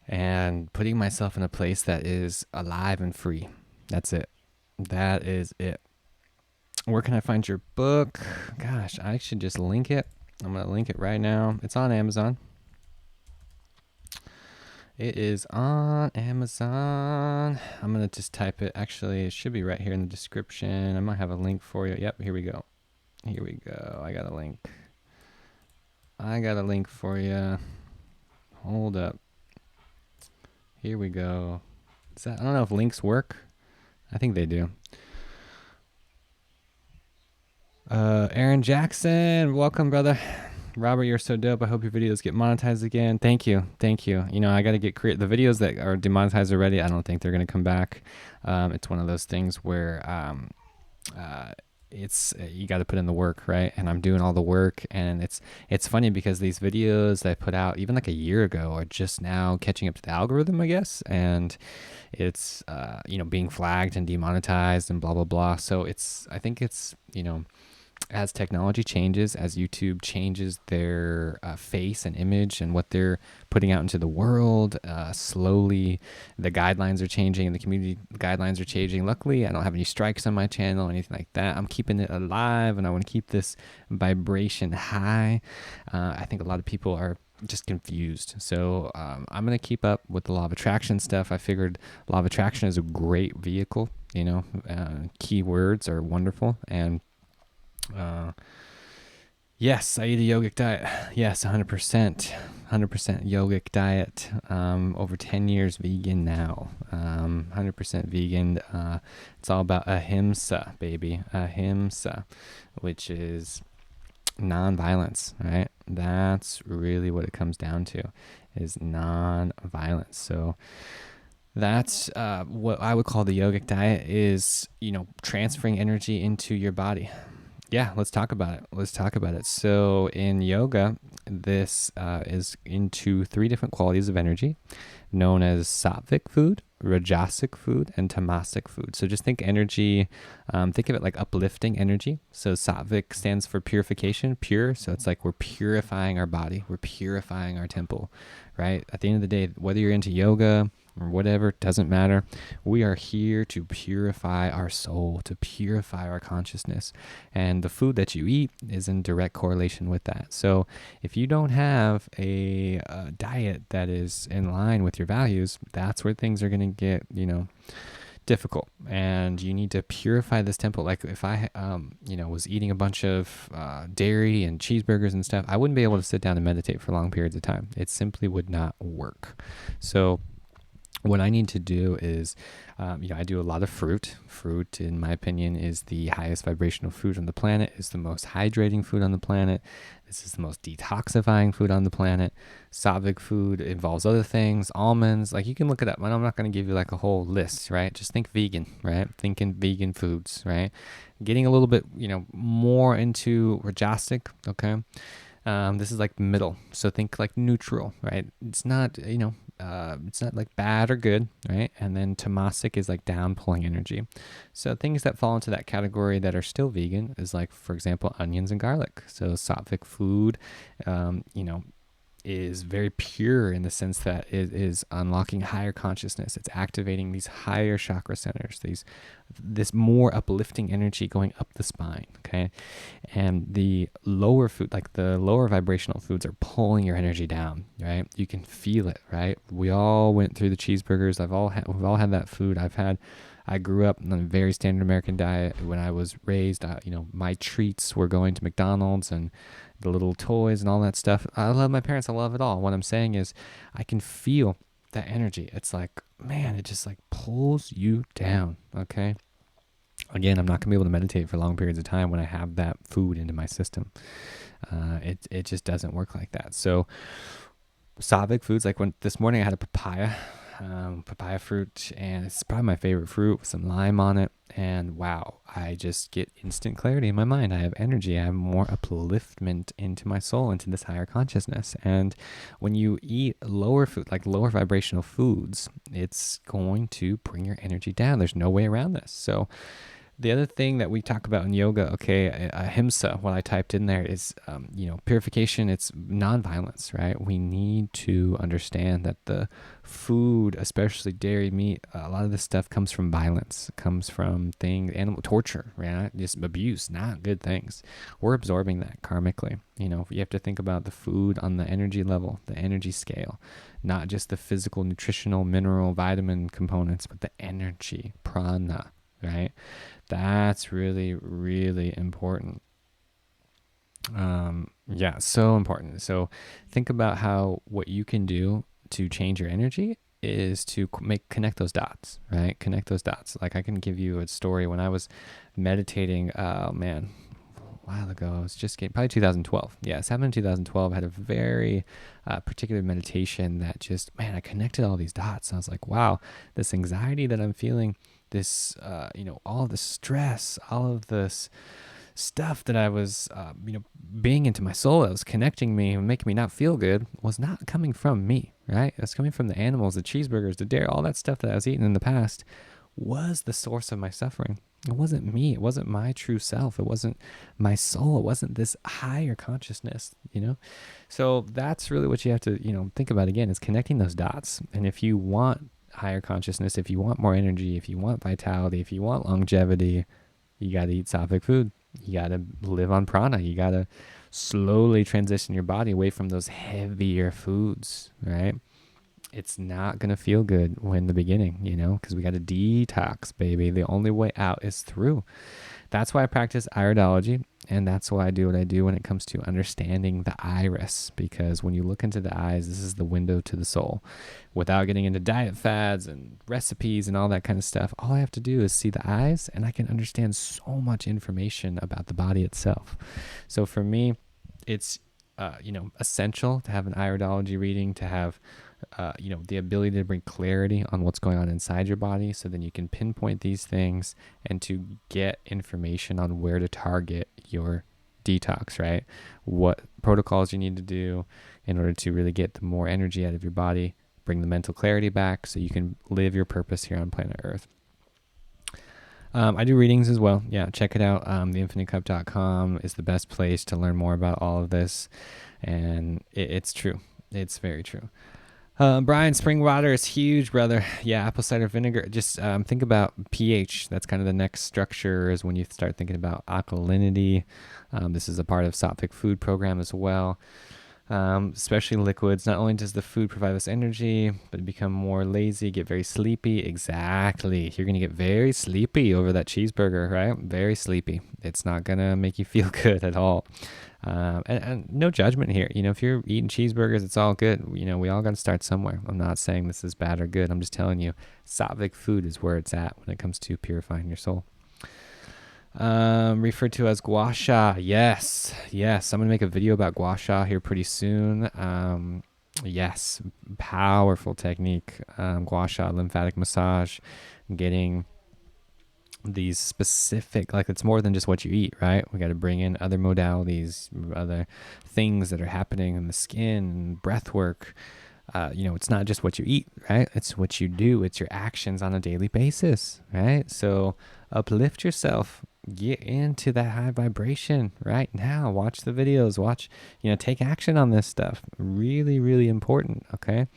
and putting myself in a place that is alive and free. That's it. That is it. Where can I find your book? Gosh, I should just link it. I'm going to link it right now. It's on Amazon. It is on Amazon. I'm going to just type it. Actually, it should be right here in the description. I might have a link for you. Yep, here we go. Here we go. I got a link. I got a link for you. Hold up. Here we go. I don't know if links work. I think they do. Aaron Jackson, welcome, brother. Robert, you're so dope. I hope your videos get monetized again. Thank you. Thank you. You know, I got to get the videos that are demonetized already. I don't think they're going to come back. It's one of those things where it's you got to put in the work, right? And I'm doing all the work, and it's funny because these videos that I put out even like a year ago are just now catching up to the algorithm, I guess, and it's being flagged and demonetized and blah blah blah. So I think it's as technology changes, as YouTube changes their face and image and what they're putting out into the world, slowly the guidelines are changing and the community guidelines are changing. Luckily, I don't have any strikes on my channel or anything like that. I'm keeping it alive, and I want to keep this vibration high. I think a lot of people are just confused. So I'm going to keep up with the law of attraction stuff. I figured law of attraction is a great vehicle. Keywords are wonderful, and yes, I eat a yogic diet. Yes, 100%. 100% yogic diet. Over 10 years vegan now. 100% vegan. It's all about ahimsa, baby. Ahimsa, which is non-violence, right? That's really what it comes down to, is non-violence. So that's what I would call the yogic diet is, transferring energy into your body. Yeah, let's talk about it. So in yoga, this is into 3 different qualities of energy, known as sattvic food, rajasic food, and tamasic food. So just think energy, think of it like uplifting energy. So sattvic stands for purification, pure. So it's like we're purifying our body, we're purifying our temple, right? At the end of the day, whether you're into yoga or whatever, doesn't matter. We are here to purify our soul, to purify our consciousness. And the food that you eat is in direct correlation with that. So if you don't have a diet that is in line with your values, that's where things are going to get, difficult. And you need to purify this temple. Like if I, was eating a bunch of dairy and cheeseburgers and stuff, I wouldn't be able to sit down and meditate for long periods of time. It simply would not work. So what I need to do is, I do a lot of fruit. Fruit, in my opinion, is the highest vibrational food on the planet, is the most hydrating food on the planet. This is the most detoxifying food on the planet. Sattvic food involves other things, almonds, like you can look it up. I'm not going to give you like a whole list, right? Just think vegan, right? Thinking vegan foods, right? Getting a little bit, more into rajasic, okay? This is like middle. So think like neutral, right? It's not, it's not like bad or good, right? And then tamasic is like down pulling energy. So things that fall into that category that are still vegan is like, for example, onions and garlic. So sattvic food, is very pure in the sense that it is unlocking higher consciousness. It's activating these higher chakra centers, this more uplifting energy going up the spine, okay? And the lower food, like the lower vibrational foods, are pulling your energy down, right? You can feel it, right? We all went through the cheeseburgers. We've all had that food. I grew up on a very standard American diet. When I was raised, my treats were going to McDonald's and the little toys and all that stuff. I love my parents. I love it all. What I'm saying is I can feel that energy. It's like, man, it just like pulls you down, okay? Again, I'm not going to be able to meditate for long periods of time when I have that food into my system. It just doesn't work like that. So sattvic foods, like when this morning I had a papaya. papaya fruit, and it's probably my favorite fruit with some lime on it. And wow, I just get instant clarity in my mind. I have energy. I have more upliftment into my soul, into this higher consciousness. And when you eat lower food, like lower vibrational foods, it's going to bring your energy down. There's no way around this. So the other thing that we talk about in yoga, okay, ahimsa, what I typed in there is, purification. It's nonviolence, right? We need to understand that the food, especially dairy, meat, a lot of this stuff comes from violence, comes from animal torture, right? Just abuse, not good things. We're absorbing that karmically. You have to think about the food on the energy level, the energy scale, not just the physical, nutritional, mineral, vitamin components, but the energy, prana, right? That's really, really important. So important. So think about how what you can do to change your energy is to connect those dots, right? Connect those dots. Like I can give you a story when I was meditating, a while ago. I was just getting, probably 2012. Yeah, it's happened in 2012. I had a very particular meditation that just, I connected all these dots. And I was like, wow, this anxiety that I'm feeling, this, all of the stress, all of this stuff that I was, being into my soul, that was connecting me and making me not feel good, was not coming from me, right? It was coming from the animals, the cheeseburgers, the dairy, all that stuff that I was eating in the past was the source of my suffering. It wasn't me. It wasn't my true self. It wasn't my soul. It wasn't this higher consciousness, So that's really what you have to, think about again, is connecting those dots. And if you want higher consciousness, if you want more energy, if you want vitality, if you want longevity, you got to eat sattvic food. You got to live on prana. You got to slowly transition your body away from those heavier foods, right? It's not going to feel good in the beginning, because we got to detox, baby. The only way out is through. That's why I practice iridology, and that's why I do what I do when it comes to understanding the iris, because when you look into the eyes, this is the window to the soul. Without getting into diet fads and recipes and all that kind of stuff, all I have to do is see the eyes, and I can understand so much information about the body itself. So for me, it's essential to have an iridology reading, to have the ability to bring clarity on what's going on inside your body, so then you can pinpoint these things and to get information on where to target your detox, right? What protocols you need to do in order to really get the more energy out of your body, bring the mental clarity back so you can live your purpose here on planet Earth. I do readings as well. Yeah, check it out. Theinfinitecup.com is the best place to learn more about all of this. And it's true. It's very true. Brian, spring water is huge, brother. Yeah, apple cider vinegar. Just think about pH. That's kind of the next structure, is when you start thinking about alkalinity. This is a part of sattvic food program as well. Especially liquids. Not only does the food provide us energy, but become more lazy, get very sleepy. Exactly. You're going to get very sleepy over that cheeseburger, right? Very sleepy. It's not going to make you feel good at all. And no judgment here. If you're eating cheeseburgers, it's all good. We all got to start somewhere. I'm not saying this is bad or good. I'm just telling you, sattvic food is where it's at when it comes to purifying your soul. Referred to as gua sha. Yes. I'm going to make a video about gua sha here pretty soon. Yes. Powerful technique. Gua sha, lymphatic massage, getting these specific, like, it's more than just what you eat, right? We got to bring in other modalities, other things that are happening in the skin, breath work. It's not just what you eat, right? It's what you do. It's your actions on a daily basis, right? So uplift yourself, get into that high vibration right now. Watch the videos, take action on this stuff. Really, really important. Okay.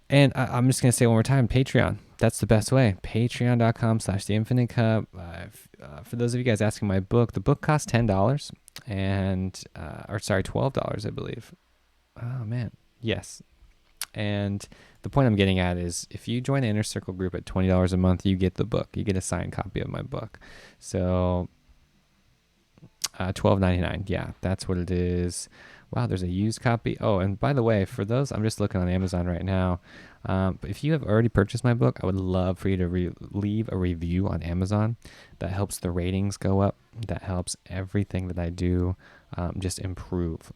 And I'm just going to say one more time, Patreon. That's the best way. Patreon.com/theinfinitecup. For those of you guys asking, my book, the book costs $10 and, $12, I believe. Oh man. Yes. And the point I'm getting at is, if you join the Inner Circle group at $20 a month, you get the book. You get a signed copy of my book. So $12.99. Yeah, that's what it is. Wow, there's a used copy. Oh, and by the way, for those, I'm just looking on Amazon right now. But if you have already purchased my book, I would love for you to leave a review on Amazon. That helps the ratings go up. That helps everything that I do just improve.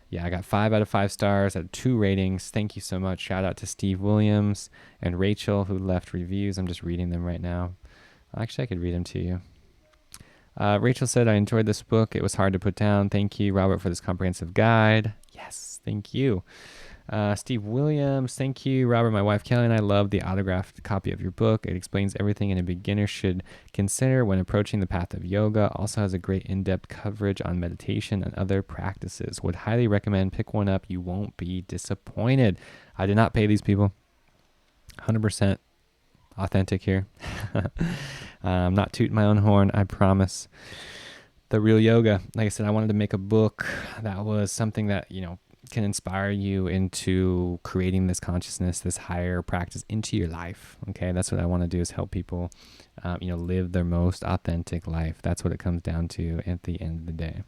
Yeah, I got 5 out of 5 stars at 2 ratings. Thank you so much. Shout out to Steve Williams and Rachel who left reviews. I'm just reading them right now. Actually, I could read them to you. Rachel said, I enjoyed this book. It was hard to put down. Thank you, Robert, for this comprehensive guide. Yes, thank you. Steve Williams, thank you. Robert, my wife Kelly and I love the autographed copy of your book. It explains everything a beginner should consider when approaching the path of yoga. Also has a great in-depth coverage on meditation and other practices. Would highly recommend. Pick one up. You won't be disappointed. I did not pay these people. 100% authentic here. I'm not tooting my own horn, I promise. The real yoga. Like I said, I wanted to make a book that was something that, can inspire you into creating this consciousness, this higher practice into your life. Okay, that's what I want to do, is help people, live their most authentic life. That's what it comes down to at the end of the day.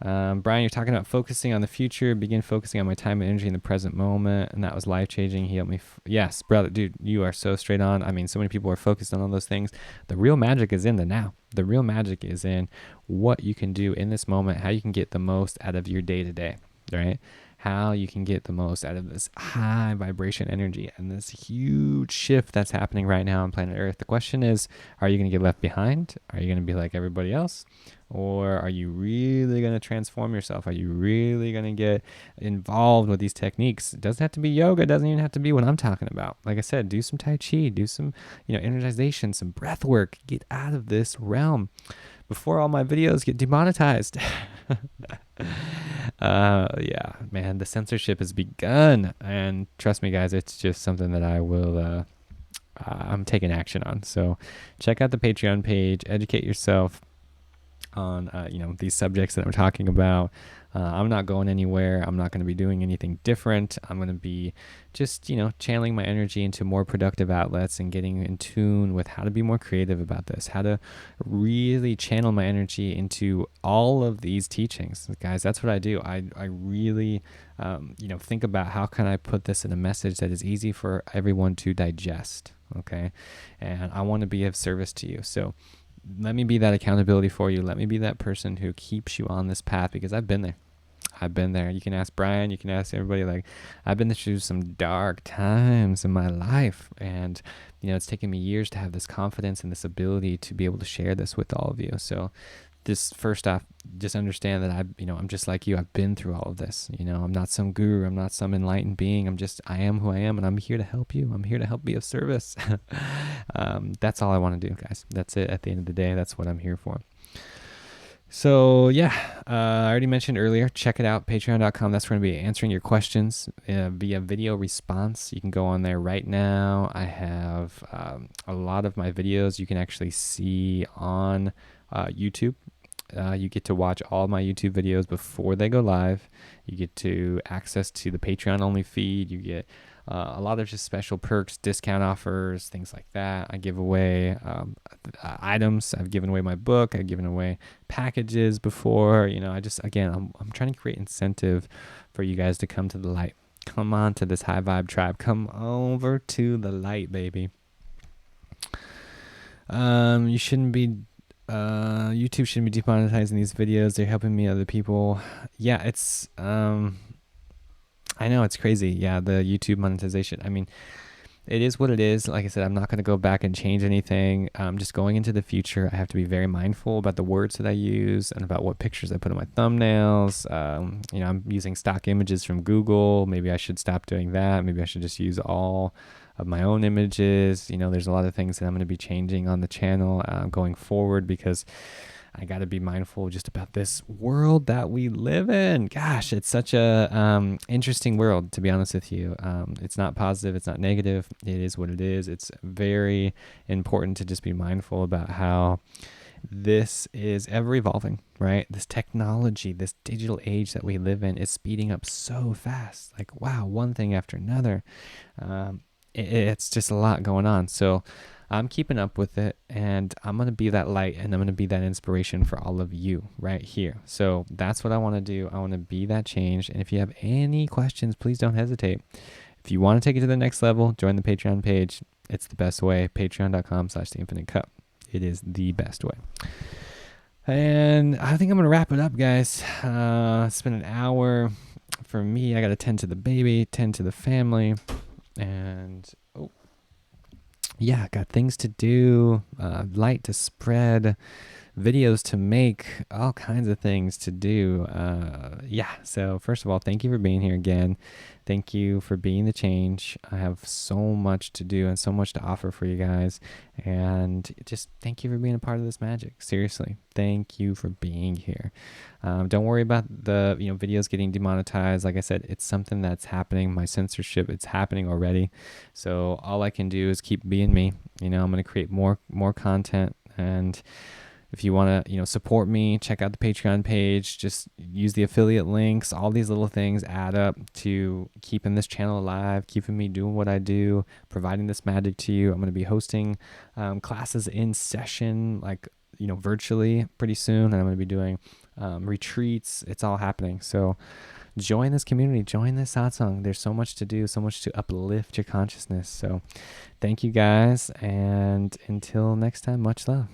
Brian, you're talking about focusing on the future. Begin focusing on my time and energy in the present moment, and that was life-changing. He helped me. Yes, brother, dude, you are so straight on. I mean, so many people are focused on all those things. The real magic is in the now. The real magic is in what you can do in this moment, how you can get the most out of your day-to-day. Right? How you can get the most out of this high vibration energy and this huge shift that's happening right now on planet Earth. The question is, are you going to get left behind? Are you going to be like everybody else? Or are you really going to transform yourself? Are you really going to get involved with these techniques? It doesn't have to be yoga. It doesn't even have to be what I'm talking about. Like I said, do some Tai Chi, do some, energization, some breath work. Get out of this realm before all my videos get demonetized. Yeah, man, the censorship has begun, and trust me, guys, it's just something that I'm taking action on. So check out the Patreon page, educate yourself on these subjects that I'm talking about. I'm not going anywhere. I'm not going to be doing anything different. I'm going to be just channeling my energy into more productive outlets and getting in tune with how to be more creative about this, how to really channel my energy into all of these teachings. Guys, that's what I do. I really think about how can I put this in a message that is easy for everyone to digest. Okay, and I want to be of service to you. So let me be that accountability for you. Let me be that person who keeps you on this path, because I've been there. You can ask Brian, you can ask everybody. Like, I've been through some dark times in my life, and it's taken me years to have this confidence and this ability to be able to share this with all of you. So this, first off, just understand that I'm just like you. I've been through all of this. I'm not some guru. I'm not some enlightened being. I am who I am, and I'm here to help you. I'm here to help be of service. That's all I want to do, guys. That's it. At the end of the day, that's what I'm here for. So yeah, I already mentioned earlier, check it out, patreon.com. That's where I'm going to be answering your questions via video response. You can go on there right now. I have a lot of my videos you can actually see on YouTube. You get to watch all my YouTube videos before they go live. You get to access to the Patreon only feed. You get a lot of just special perks, discount offers, things like that. I give away items. I've given away my book. I've given away packages before. I'm trying to create incentive for you guys to come to the light. Come on to this high vibe tribe. Come over to the light, baby. You shouldn't be YouTube shouldn't be demonetizing these videos. They're helping me, other people. Yeah, it's I know, it's crazy. Yeah, the YouTube monetization. I mean, it is what it is. Like I said, I'm not going to go back and change anything. Just going into the future, I have to be very mindful about the words that I use and about what pictures I put in my thumbnails. I'm using stock images from Google. Maybe I should stop doing that. Maybe I should just use all of my own images. There's a lot of things that I'm going to be changing on the channel going forward, because I got to be mindful just about this world that we live in. Gosh, it's such a interesting world, to be honest with you. It's not positive. It's not negative. It is what it is. It's very important to just be mindful about how this is ever evolving, right? This technology, this digital age that we live in is speeding up so fast. Like, wow, one thing after another. It's just a lot going on. So I'm keeping up with it, and I'm going to be that light, and I'm going to be that inspiration for all of you right here. So that's what I want to do. I want to be that change. And if you have any questions, please don't hesitate. If you want to take it to the next level, join the Patreon page. It's the best way. Patreon.com/theinfinitecup. It is the best way. And I think I'm going to wrap it up, guys. It's been an hour. for me, I got to tend to the baby, tend to the family, and yeah, got things to do, light to spread, videos to make, all kinds of things to do. Yeah, so first of all, thank you for being here again. Thank you for being the change. I have so much to do and so much to offer for you guys. And just thank you for being a part of this magic. Seriously, thank you for being here. Don't worry about the videos getting demonetized. Like I said, it's something that's happening. My censorship, it's happening already. So all I can do is keep being me. I'm going to create more content. And if you want to, support me, check out the Patreon page. Just use the affiliate links. All these little things add up to keeping this channel alive, keeping me doing what I do, providing this magic to you. I'm going to be hosting classes in session, like, virtually pretty soon. And I'm going to be doing retreats. It's all happening. So join this community, join this satsang. There's so much to do, so much to uplift your consciousness. So thank you guys. And until next time, much love.